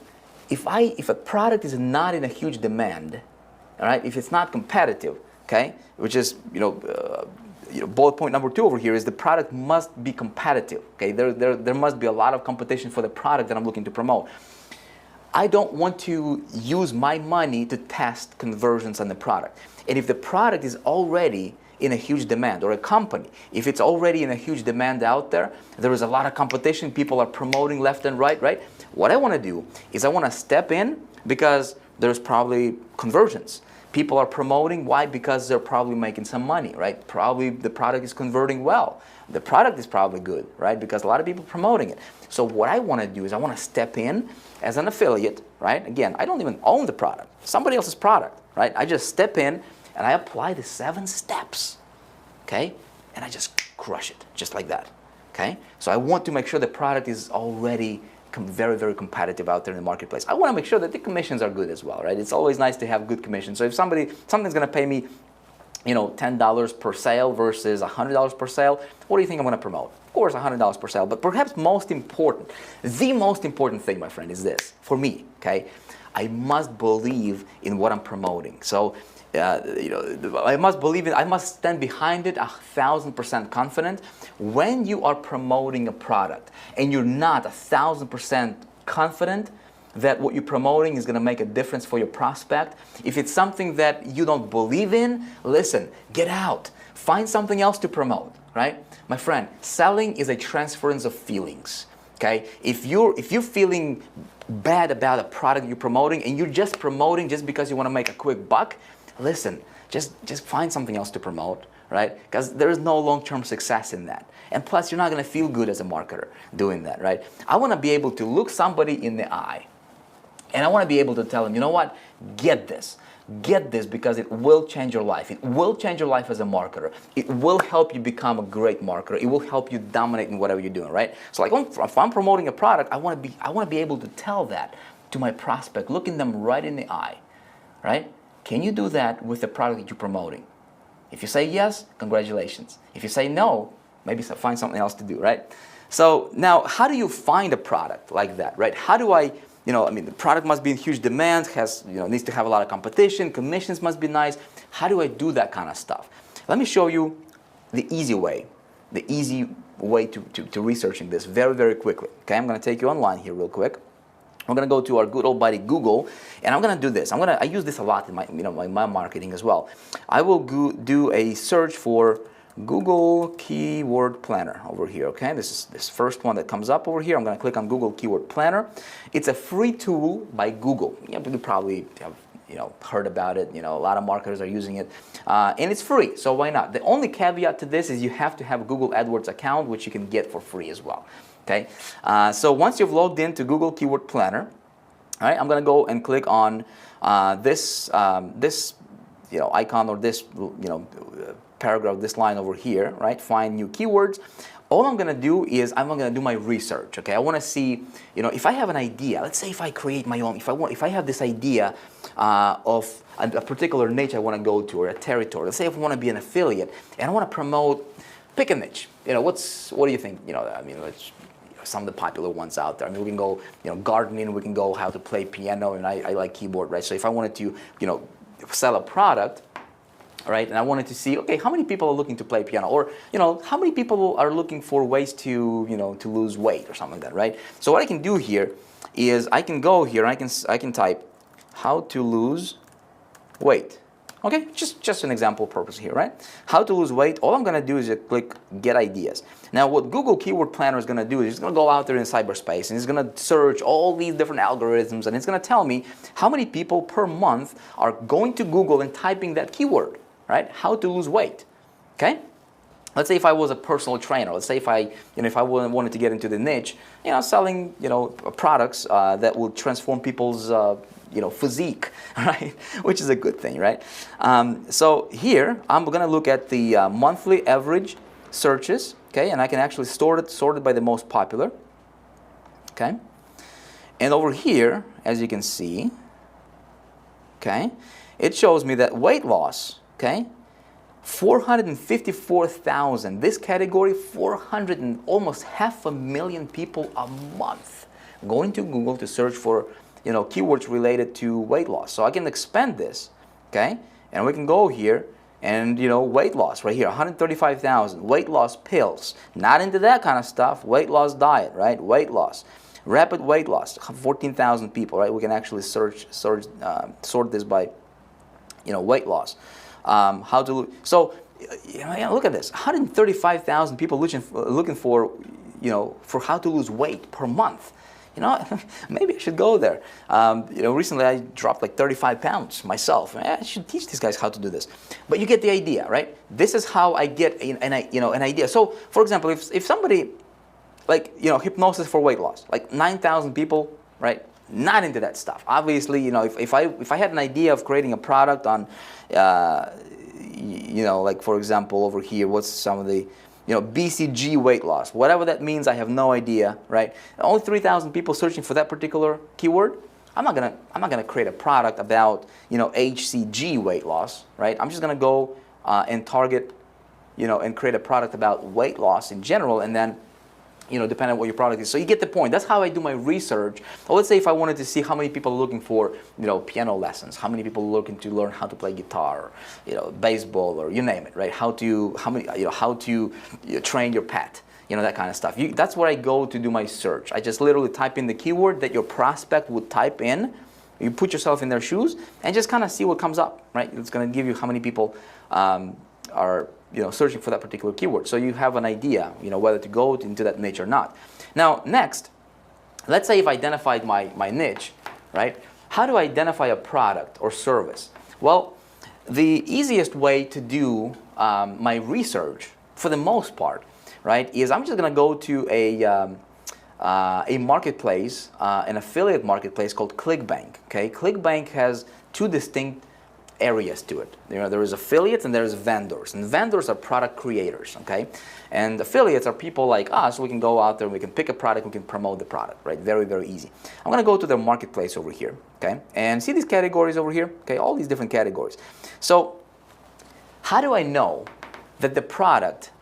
a product is not in a huge demand, all right, if it's not competitive, okay, which is, bullet point number 2 over here is the product must be competitive. Okay, there must be a lot of competition for the product that I'm looking to promote. I don't want to use my money to test conversions on the product. And if the product is already in a huge demand, or a company, if it's already in a huge demand out there, there is a lot of competition, people are promoting left and right? What I want to do is I want to step in because there's probably conversions. People are promoting, why? Because they're probably making some money, right? Probably the product is converting well. The product is probably good, right? Because a lot of people are promoting it. So what I want to do is I want to step in as an affiliate, right? Again, I don't even own the product. Somebody else's product, right? I just step in and I apply the 7 steps, okay? And I just crush it, just like that, okay? So I want to make sure the product is already very, very competitive out there in the marketplace. I want to make sure that the commissions are good as well, right? It's always nice to have good commissions. So if something's going to pay me, $10 per sale versus $100 per sale, what do you think I'm going to promote? Of course, $100 per sale. But perhaps the most important thing, my friend, is this. For me, okay, I must believe in what I'm promoting. So, I must stand behind it 1,000% confident. When you are promoting a product and you're not 1,000% confident that what you're promoting is going to make a difference for your prospect, if it's something that you don't believe in, listen, get out. Find something else to promote, right? My friend, selling is a transference of feelings, okay? If you're feeling bad about a product you're promoting and you're just promoting just because you want to make a quick buck, listen, just find something else to promote, right? Because there is no long-term success in that. And plus, you're not going to feel good as a marketer doing that, right? I want to be able to look somebody in the eye, and I want to be able to tell them, you know what? Get this. Get this because it will change your life. It will change your life as a marketer. It will help you become a great marketer. It will help you dominate in whatever you're doing, right? So like if I'm promoting a product, I want to be able to tell that to my prospect, looking them right in the eye, right? Can you do that with the product that you're promoting? If you say yes, congratulations. If you say no, maybe find something else to do, right? So now, how do you find a product like that, right? How do I, the product must be in huge demand, needs to have a lot of competition, commissions must be nice. How do I do that kind of stuff? Let me show you the easy way to researching this very, very quickly. Okay, I'm going to take you online here real quick. I'm going to go to our good old buddy Google, and I'm going to do this. I use this a lot in my marketing as well. I will do a search for Google Keyword Planner over here. Okay, this is this first one that comes up over here. I'm going to click on Google Keyword Planner. It's a free tool by Google. You probably have heard about it. A lot of marketers are using it, and it's free. So why not? The only caveat to this is you have to have a Google AdWords account, which you can get for free as well. Okay, so once you've logged into Google Keyword Planner, all right, I'm going to go and click on this icon or this paragraph, this line over here, right? Find new keywords. All I'm going to do is I'm going to do my research. Okay, I want to see, if I have an idea. Let's say if I create my own, if I have this idea of a particular niche I want to go to or a territory. Let's say if I want to be an affiliate and I want to promote, pick a niche. What do you think? Let's. Some of the popular ones out there. We can go, gardening. We can go how to play piano, and I like keyboard, right? So if I wanted to, sell a product, right, and I wanted to see, okay, how many people are looking to play piano, or how many people are looking for ways to, to lose weight or something like that, right? So what I can do here is I can go here and I can type how to lose weight. Okay, just an example purpose here, right? How to lose weight. All I'm going to do is just click Get Ideas. Now, what Google Keyword Planner is going to do is it's going to go out there in cyberspace and it's going to search all these different algorithms and it's going to tell me how many people per month are going to Google and typing that keyword, right? How to lose weight, okay? Let's say if I was a personal trainer, let's say if I wanted to get into the niche, selling, products that will transform people's physique, right? Which is a good thing, right? So here, I'm going to look at the monthly average searches, okay? And I can actually sort it by the most popular, okay? And over here, as you can see, okay, it shows me that weight loss, okay, 454,000. This category, 400 and almost 500,000 people a month going to Google to search for keywords related to weight loss. So I can expand this, okay? And we can go here and, weight loss right here, 135,000. Weight loss pills, not into that kind of stuff. Weight loss diet, right? Weight loss. Rapid weight loss, 14,000 people, right? We can actually sort this by, weight loss. So look at this, 135,000 people looking for, for how to lose weight per month. Maybe I should go there. Recently I dropped like 35 pounds myself. I should teach these guys how to do this. But you get the idea, right? This is how I get an idea. So, for example, if somebody, hypnosis for weight loss, like 9,000 people, right? Not into that stuff. Obviously, if I had an idea of creating a product on, like for example over here, what's some of the, BCG weight loss, whatever that means, I have no idea, right? Only 3,000 people searching for that particular keyword. I'm not gonna create a product about, HCG weight loss, right? I'm just gonna go and target, and create a product about weight loss in general, and then, depending on what your product is. So you get the point. That's how I do my research. Or let's say if I wanted to see how many people are looking for, piano lessons, how many people are looking to learn how to play guitar, baseball, or you name it, right? How to train your pet, that kind of stuff. That's where I go to do my search. I just literally type in the keyword that your prospect would type in. You put yourself in their shoes and just kind of see what comes up, right? It's going to give you how many people are searching for that particular keyword. So you have an idea, whether to go into that niche or not. Now, next, let's say I've identified my niche, right? How do I identify a product or service? Well, the easiest way to do my research, for the most part, right, is I'm just going to go to a marketplace, an affiliate marketplace called ClickBank. Okay, ClickBank has two distinct areas to it. There is affiliates and there's vendors, and vendors are product creators, okay? And affiliates are people like us. We can go out there, we can pick a product, we can promote the product, right? Very, very easy. I'm gonna go to the marketplace over here, okay? And see these categories over here, okay? All these different categories. So how do I know that the product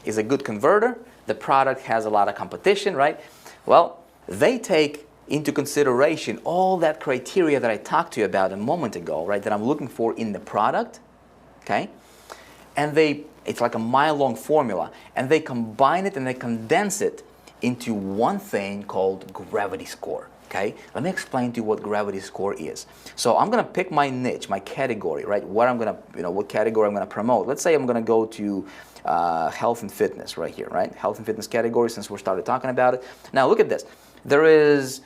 is a good converter? The product has a lot of competition, right? Well, they take into consideration all that criteria that I talked to you about a moment ago, right, that I'm looking for in the product, okay? And it's like a mile-long formula, and they combine it and they condense it into one thing called gravity score, okay? Let me explain to you what gravity score is. So I'm gonna pick my niche, my category, right, what category I'm gonna promote. Let's say I'm gonna go to health and fitness right here, right? Health and fitness category, since we started talking about it. Now look at this. There is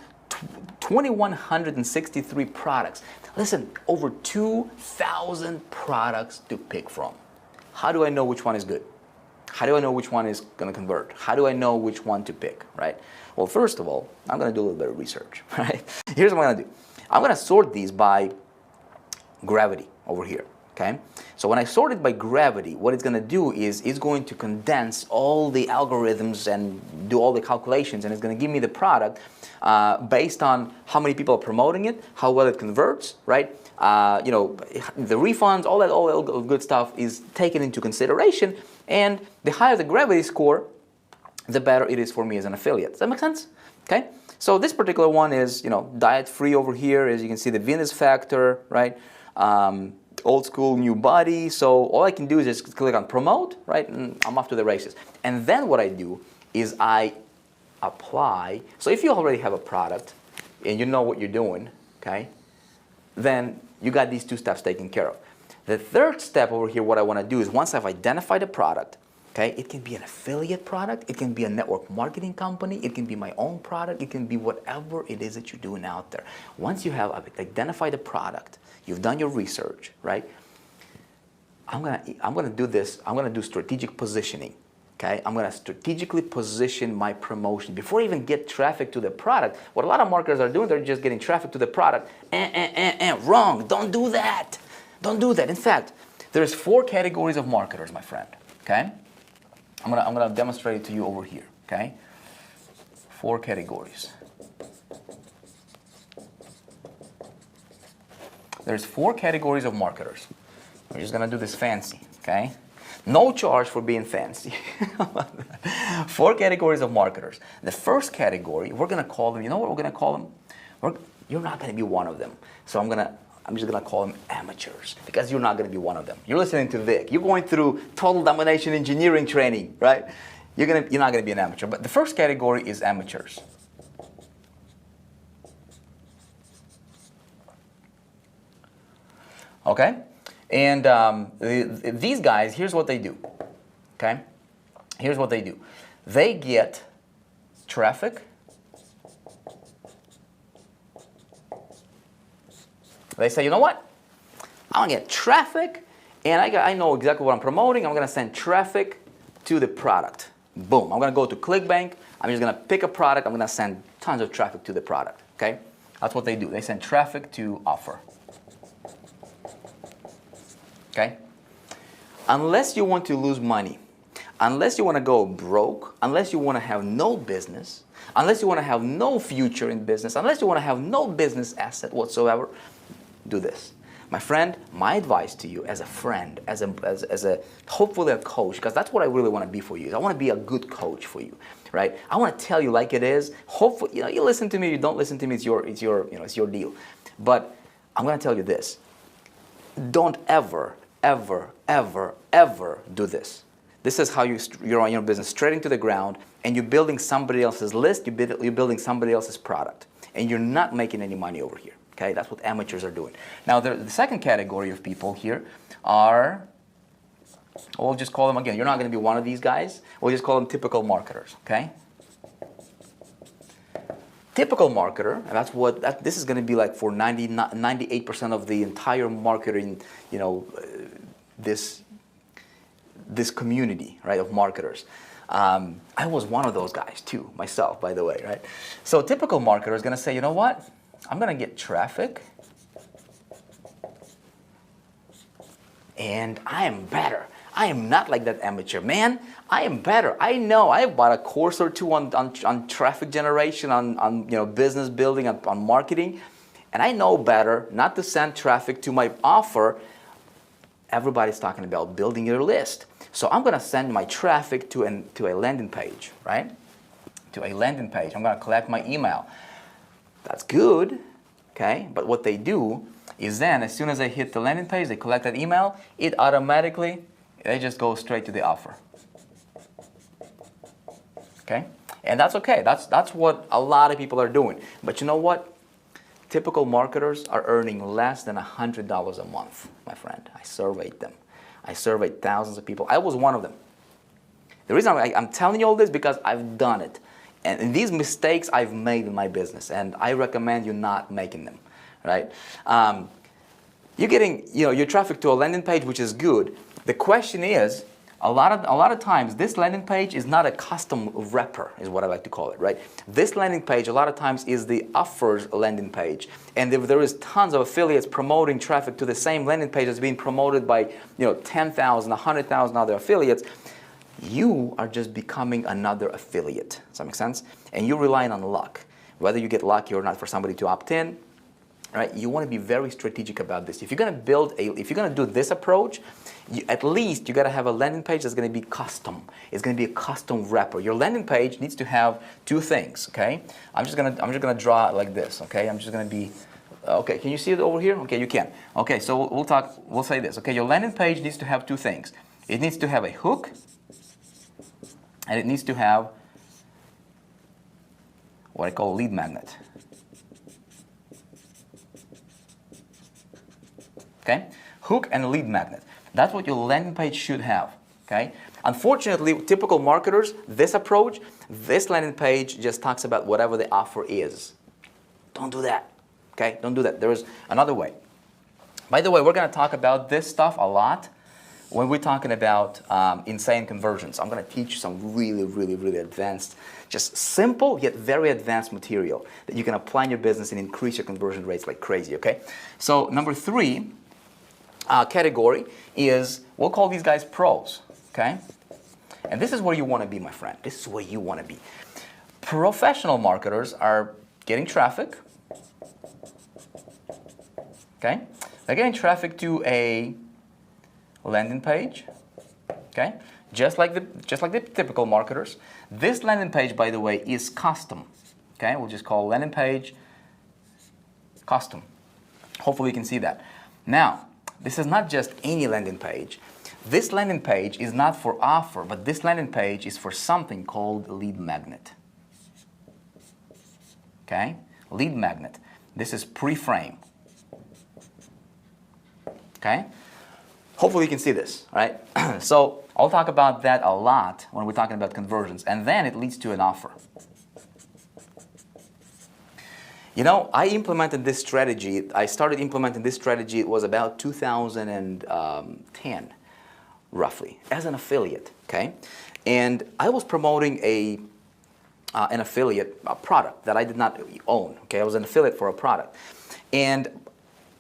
2,163 products. Listen, over 2,000 products to pick from. How do I know which one is good? How do I know which one is going to convert? How do I know which one to pick, right? Well, first of all, I'm going to do a little bit of research, right? Here's what I'm going to do. I'm going to sort these by gravity over here, okay? So when I sort it by gravity, what it's going to do is it's going to condense all the algorithms and do all the calculations, and it's going to give me the product based on how many people are promoting it, how well it converts, right? The refunds, all that good stuff is taken into consideration, and the higher the gravity score, the better it is for me as an affiliate. Does that make sense? Okay. So this particular one is, diet-free over here. As you can see, the Venus factor, right? Old school, new body. So all I can do is just click on promote, right? And I'm off to the races. And then what I do is I apply. So if you already have a product and you know what you're doing, okay, then you got these two steps taken care of. The third step over here, what I want to do is once I've identified a product, okay, it can be an affiliate product, it can be a network marketing company, it can be my own product, it can be whatever it is that you're doing out there. Once you have identified a product, you've done your research, right? I'm gonna do this. I'm gonna do strategic positioning. Okay, I'm gonna strategically position my promotion before I even get traffic to the product. What a lot of marketers are doing, they're just getting traffic to the product. Wrong. Don't do that. Don't do that. In fact, there's 4 categories of marketers, my friend. Okay, I'm gonna demonstrate it to you over here. Okay, 4 categories. There's 4 categories of marketers. We're just gonna do this fancy. Okay. No charge for being fancy. 4 categories of marketers. The first category, we're going to call them, you know what we're going to call them? You're not going to be one of them. So I'm just going to call them amateurs, because you're not going to be one of them. You're listening to Vick. You're going through total domination engineering training, right? You're not going to be an amateur. But the first category is amateurs. Okay? And these guys, here's what they do, okay? Here's what they do. They get traffic. They say, you know what? I'm going to get traffic, and I know exactly what I'm promoting. I'm going to send traffic to the product. Boom. I'm going to go to ClickBank. I'm just going to pick a product. I'm going to send tons of traffic to the product, okay? That's what they do. They send traffic to offer. Okay? Unless you want to lose money, unless you want to go broke, unless you want to have no business, unless you want to have no future in business, unless you want to have no business asset whatsoever, do this. My friend, my advice to you as a friend, as a hopefully a coach, because that's what I really want to be for you. I want to be a good coach for you, right? I want to tell you like it is. Hopefully, you listen to me, you don't listen to me, it's your deal. But I'm going to tell you this. Don't ever do this. This is how you're on your business straight into the ground, and you're building somebody else's list, you're building somebody else's product, and you're not making any money over here. Okay, that's what amateurs are doing. Now, the second category of people here are, we'll just call them again. You're not going to be one of these guys. We'll just call them typical marketers. Okay. Typical marketer, and that's what this is going to be like for 98% of the entire marketing, this community, right, of marketers. I was one of those guys too, myself, by the way, right? So typical marketer is going to say, you know what? I'm going to get traffic, and I am better. I am not like that amateur, man. I am better. I know. I bought a course or two on traffic generation, on business building, on marketing, and I know better not to send traffic to my offer. Everybody's talking about building your list. So I'm going to send my traffic to a landing page, right? To a landing page. I'm going to collect my email. That's good, okay? But what they do is then, as soon as they hit the landing page, they collect that email, they just go straight to the offer. Okay? And that's okay. That's what a lot of people are doing. But you know what? Typical marketers are earning less than $100 a month, my friend. I surveyed them. I surveyed thousands of people. I was one of them. The reason I'm telling you all this because I've done it. And these mistakes I've made in my business, and I recommend you not making them, right? You're getting your traffic to a landing page, which is good. The question is, a lot of times, this landing page is not a custom wrapper, is what I like to call it, right? This landing page, a lot of times, is the offers landing page. And if there is tons of affiliates promoting traffic to the same landing page that's being promoted by 10,000, 100,000 other affiliates, you are just becoming another affiliate. Does that make sense? And you're relying on luck. Whether you get lucky or not for somebody to opt in, right? You want to be very strategic about this. If you're going to do this approach, at least you got to have a landing page that's going to be custom. It's going to be a custom wrapper. Your landing page needs to have 2 things. Okay, I'm just gonna draw it like this. Okay, I'm just going to be. Okay, can you see it over here? Okay, you can. Okay, so we'll say this. Okay, your landing page needs to have 2 things. It needs to have a hook, and it needs to have what I call a lead magnet. Okay? hook and lead magnet. That's what your landing page should have, okay? Unfortunately, typical marketers, this approach, this landing page just talks about whatever the offer is. Don't do that, okay? Don't do that. There is another way. By the way, we're going to talk about this stuff a lot when we're talking about insane conversions. I'm going to teach you some really, really, really advanced, just simple yet very advanced material that you can apply in your business and increase your conversion rates like crazy, okay? So number 3 category is, we'll call these guys pros, okay? And this is where you want to be, my friend. This is where you want to be. Professional marketers are getting traffic, okay? They're getting traffic to a landing page, okay? Just like the typical marketers. This landing page, by the way, is custom, okay? We'll just call landing page custom. Hopefully you can see that. Now, this is not just any landing page. This landing page is not for offer, but this landing page is for something called lead magnet, okay? Lead magnet. This is pre-frame, okay? Hopefully you can see this, right? So I'll talk about that a lot when we're talking about conversions, and then it leads to an offer. You know, I implemented this strategy. I started implementing this strategy, it was about 2010, roughly, as an affiliate, okay? And I was promoting an affiliate product that I did not own, okay? I was an affiliate for a product. And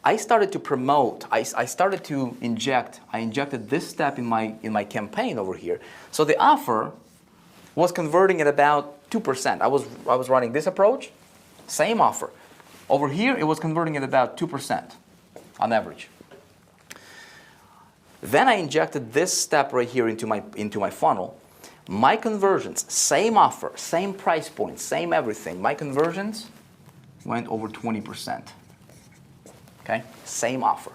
I started to promote, I started to inject, I injected this step in my campaign over here. So the offer was converting at about 2%. I was running this approach, same offer. Over here, it was converting at about 2% on average. Then I injected this step right here into my funnel. My conversions, same offer, same price point, same everything. My conversions went over 20%. Okay, same offer.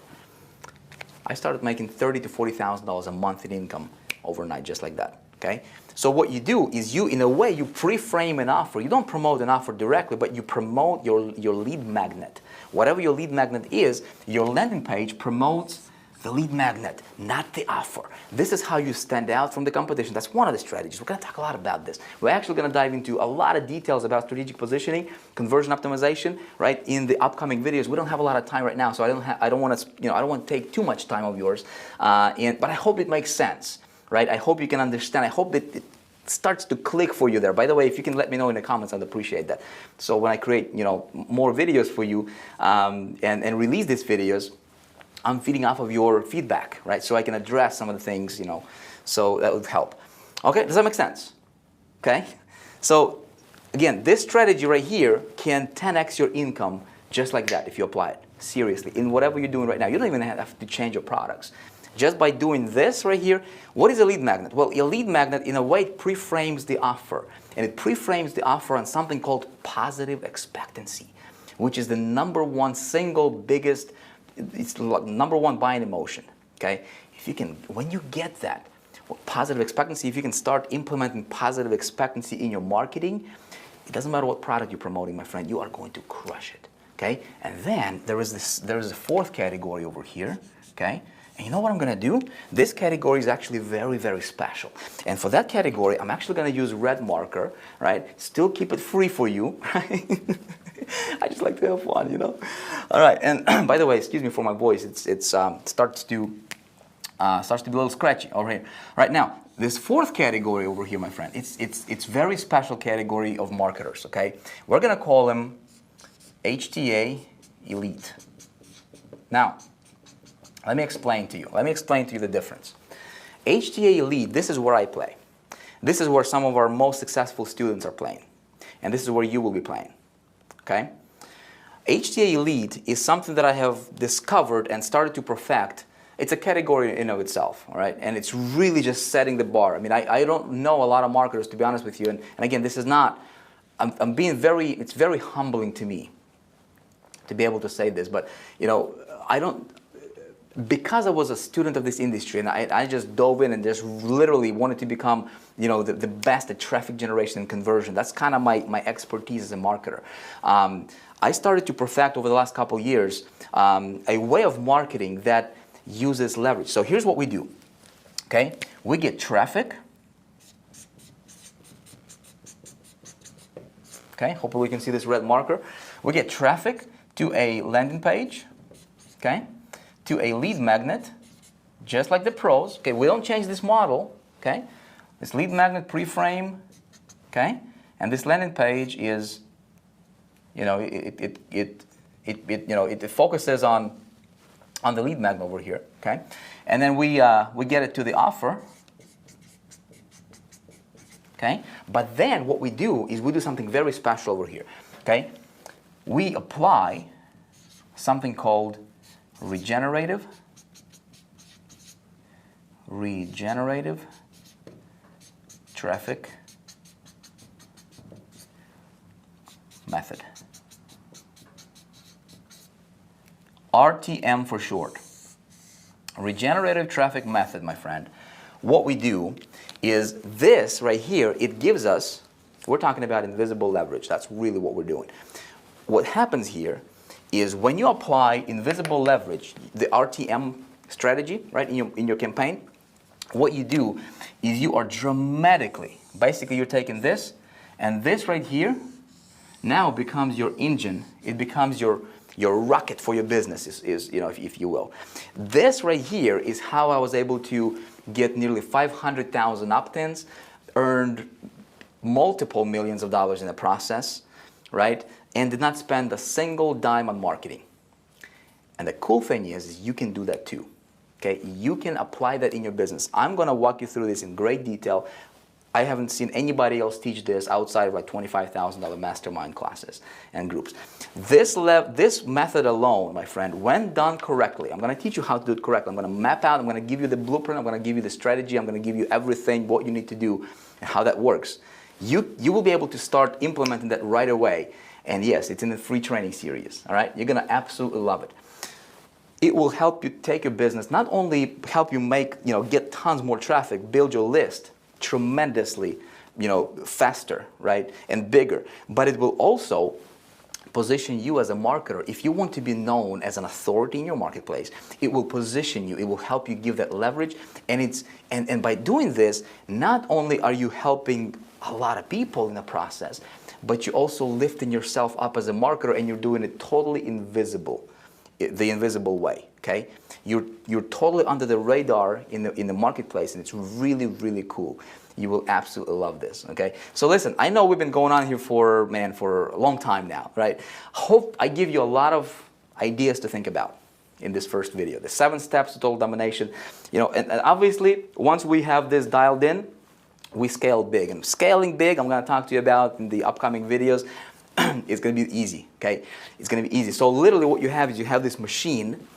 I started making $30,000 to $40,000 a month in income overnight, just like that. Okay, so what you do is in a way, you pre-frame an offer. You don't promote an offer directly, but you promote your lead magnet. Whatever your lead magnet is, your landing page promotes the lead magnet, not the offer. This is how you stand out from the competition. That's one of the strategies. We're going to talk a lot about this. We're actually going to dive into a lot of details about strategic positioning, conversion optimization, right, in the upcoming videos. We don't have a lot of time right now, so I don't want to, I don't want to take too much time of yours. But I hope it makes sense, right? I hope you can understand. I hope it starts to click for you there. By the way, if you can let me know in the comments, I'd appreciate that. So when I create, more videos for you and release these videos, I'm feeding off of your feedback, right? So I can address some of the things, so that would help. Okay, does that make sense? Okay, so again, this strategy right here can 10x your income just like that if you apply it seriously in whatever you're doing right now. You don't even have to change your products. Just by doing this right here, what is a lead magnet? Well, a lead magnet, in a way, pre-frames the offer. And it pre-frames the offer on something called positive expectancy, which is the #1 single biggest, it's number 1 buying emotion, okay? If you can, when you get that positive expectancy, if you can start implementing positive expectancy in your marketing, it doesn't matter what product you're promoting, my friend, you are going to crush it, okay? And then there is a 4th category over here, okay? And you know what I'm going to do? This category is actually very, very special. And for that category, I'm actually going to use red marker, right? Still keep it free for you, right? I just like to have fun, All right, and by the way, excuse me for my voice. It starts to be a little scratchy over here. Right now, this 4th category over here, my friend, it's very special category of marketers. Okay, we're gonna call them HTA Elite. Now, let me explain to you. Let me explain to you the difference. HTA Elite. This is where I play. This is where some of our most successful students are playing, and this is where you will be playing. Okay? HTA Elite is something that I have discovered and started to perfect. It's a category in of itself, all right? And it's really just setting the bar. I mean, I don't know a lot of marketers, to be honest with you. And again, this is not, I'm being it's very humbling to me to be able to say this. But, I don't, because I was a student of this industry and I just dove in and just literally wanted to become, the best at traffic generation and conversion. That's kind of my expertise as a marketer. I started to perfect over the last couple of years a way of marketing that use this leverage. So here's what we do, okay? We get traffic, okay? Hopefully we can see this red marker. We get traffic to a landing page, okay? To a lead magnet, just like the pros, okay? We don't change this model, okay? This lead magnet pre-frame, okay? And this landing page is, you know, it focuses on the lead magnet over here, okay? And then we get it to the offer, okay? But then what we do is we do something very special over here, okay? We apply something called regenerative traffic method. RTM for short. Regenerative traffic method, my friend. What we do is this right here, it gives us, we're talking about invisible leverage. That's really what we're doing. What happens here is when you apply invisible leverage, the RTM strategy, right, in your campaign, what you do is you are dramatically, basically you're taking this, and this right here now becomes your engine. It becomes your rocket for your business, is you know, if you will. This right here is how I was able to get nearly 500,000 opt-ins, earned multiple millions of dollars in the process, right? And did not spend a single dime on marketing. And the cool thing is you can do that too, okay? You can apply that in your business. I'm gonna walk you through this in great detail. I haven't seen anybody else teach this outside of like $25,000 mastermind classes and groups. This method alone, my friend, when done correctly, I'm going to teach you how to do it correctly. I'm going to map out, I'm going to give you the blueprint, I'm going to give you the strategy, I'm going to give you everything, what you need to do, and how that works. You will be able to start implementing that right away. And yes, it's in the free training series, all right? You're going to absolutely love it. It will help you take your business, not only help you make, you know, get tons more traffic, build your list tremendously, you know, faster, right, and bigger. But it will also position you as a marketer. If you want to be known as an authority in your marketplace, it will position you. It will help you give that leverage. And by doing this, not only are you helping a lot of people in the process, but you're also lifting yourself up as a marketer, and you're doing it totally invisible, the invisible way. Okay, you're totally under the radar in the marketplace, and it's really, really cool. You will absolutely love this. Okay, so listen, I know we've been going on here for a long time now, right? Hope I give you a lot of ideas to think about in this first video. The 7 steps to total domination. You know, and obviously once we have this dialed in, we scale big. And scaling big, I'm going to talk to you about in the upcoming videos. It's going to be easy. Okay, it's going to be easy. So literally, what you have is you have this machine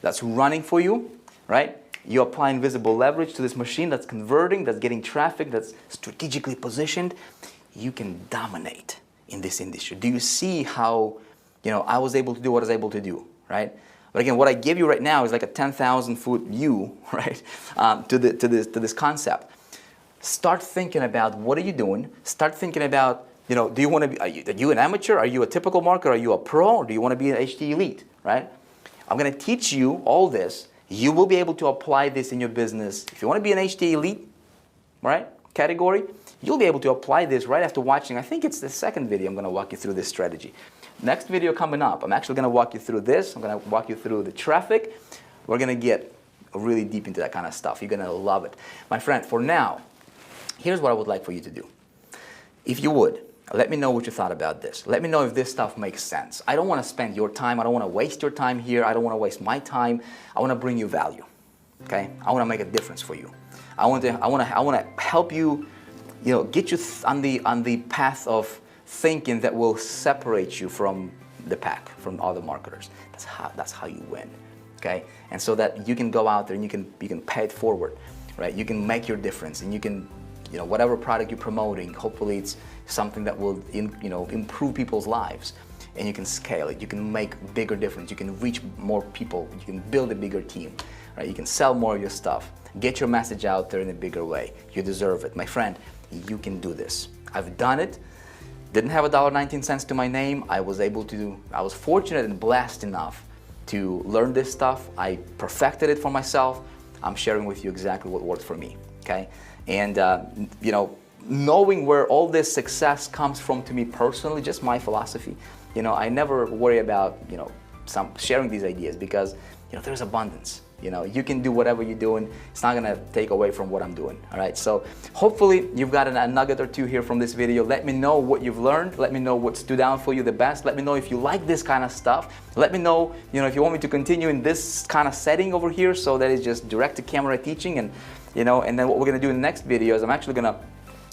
that's running for you, right? You apply invisible leverage to this machine that's converting, that's getting traffic, that's strategically positioned. You can dominate in this industry. Do you see how, you know, I was able to do what I was able to do, right? But again, what I give you right now is like a 10,000-foot view, right, to this concept. Start thinking about what are you doing. Start thinking about, you know, do you want to be? Are you an amateur? Are you a typical marketer? Are you a pro? Or do you want to be an HT elite, right? I'm going to teach you all this. You will be able to apply this in your business. If you want to be an HT elite, right, category, you'll be able to apply this right after watching. I think it's the second video I'm going to walk you through this strategy. Next video coming up, I'm actually going to walk you through this. I'm going to walk you through the traffic. We're going to get really deep into that kind of stuff. You're going to love it. My friend, for now, here's what I would like for you to do. If you would, let me know what you thought about this. Let me know if this stuff makes sense. I don't want to spend your time. I don't want to waste your time here. I don't want to waste my time. I want to bring you value. Okay? I want to make a difference for you. I want to help you, you know, get you on the path of thinking that will separate you from the pack, from other marketers. That's how you win. Okay? And so that you can go out there and you can pay it forward, right? You can make your difference, and you can, you know, whatever product you're promoting, hopefully it's something that will, improve people's lives, and you can scale it. You can make bigger difference. You can reach more people. You can build a bigger team, right? You can sell more of your stuff. Get your message out there in a bigger way. You deserve it, my friend. You can do this. I've done it. Didn't have $1.19 to my name. I was fortunate and blessed enough to learn this stuff. I perfected it for myself. I'm sharing with you exactly what worked for me, okay? And, you know, knowing where all this success comes from to me personally, just my philosophy, you know, I never worry about, you know, sharing these ideas because, you know, there's abundance. You know, you can do whatever you're doing. It's not gonna take away from what I'm doing, all right? So hopefully you've gotten a nugget or two here from this video. Let me know what you've learned. Let me know what stood out for you the best. Let me know if you like this kind of stuff. Let me know, you know, if you want me to continue in this kind of setting over here, so that is just direct to camera teaching. And, you know, and then what we're gonna do in the next video is I'm actually gonna,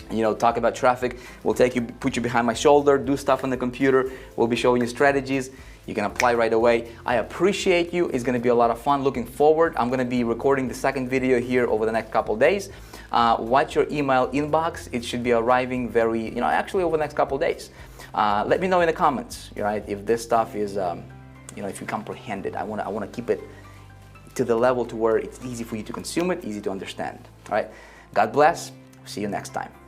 you know, talk about traffic. We'll put you behind my shoulder, do stuff on the computer. We'll be showing you strategies you can apply right away. I appreciate you. It's gonna be a lot of fun. Looking forward. I'm gonna be recording the second video here over the next couple days. Watch your email inbox. It should be arriving very, you know, actually over the next couple days. Let me know in the comments, right, if this stuff is, you know, if you comprehend it. I wanna keep it to the level to where it's easy for you to consume it, easy to understand. All right. God bless. See you next time.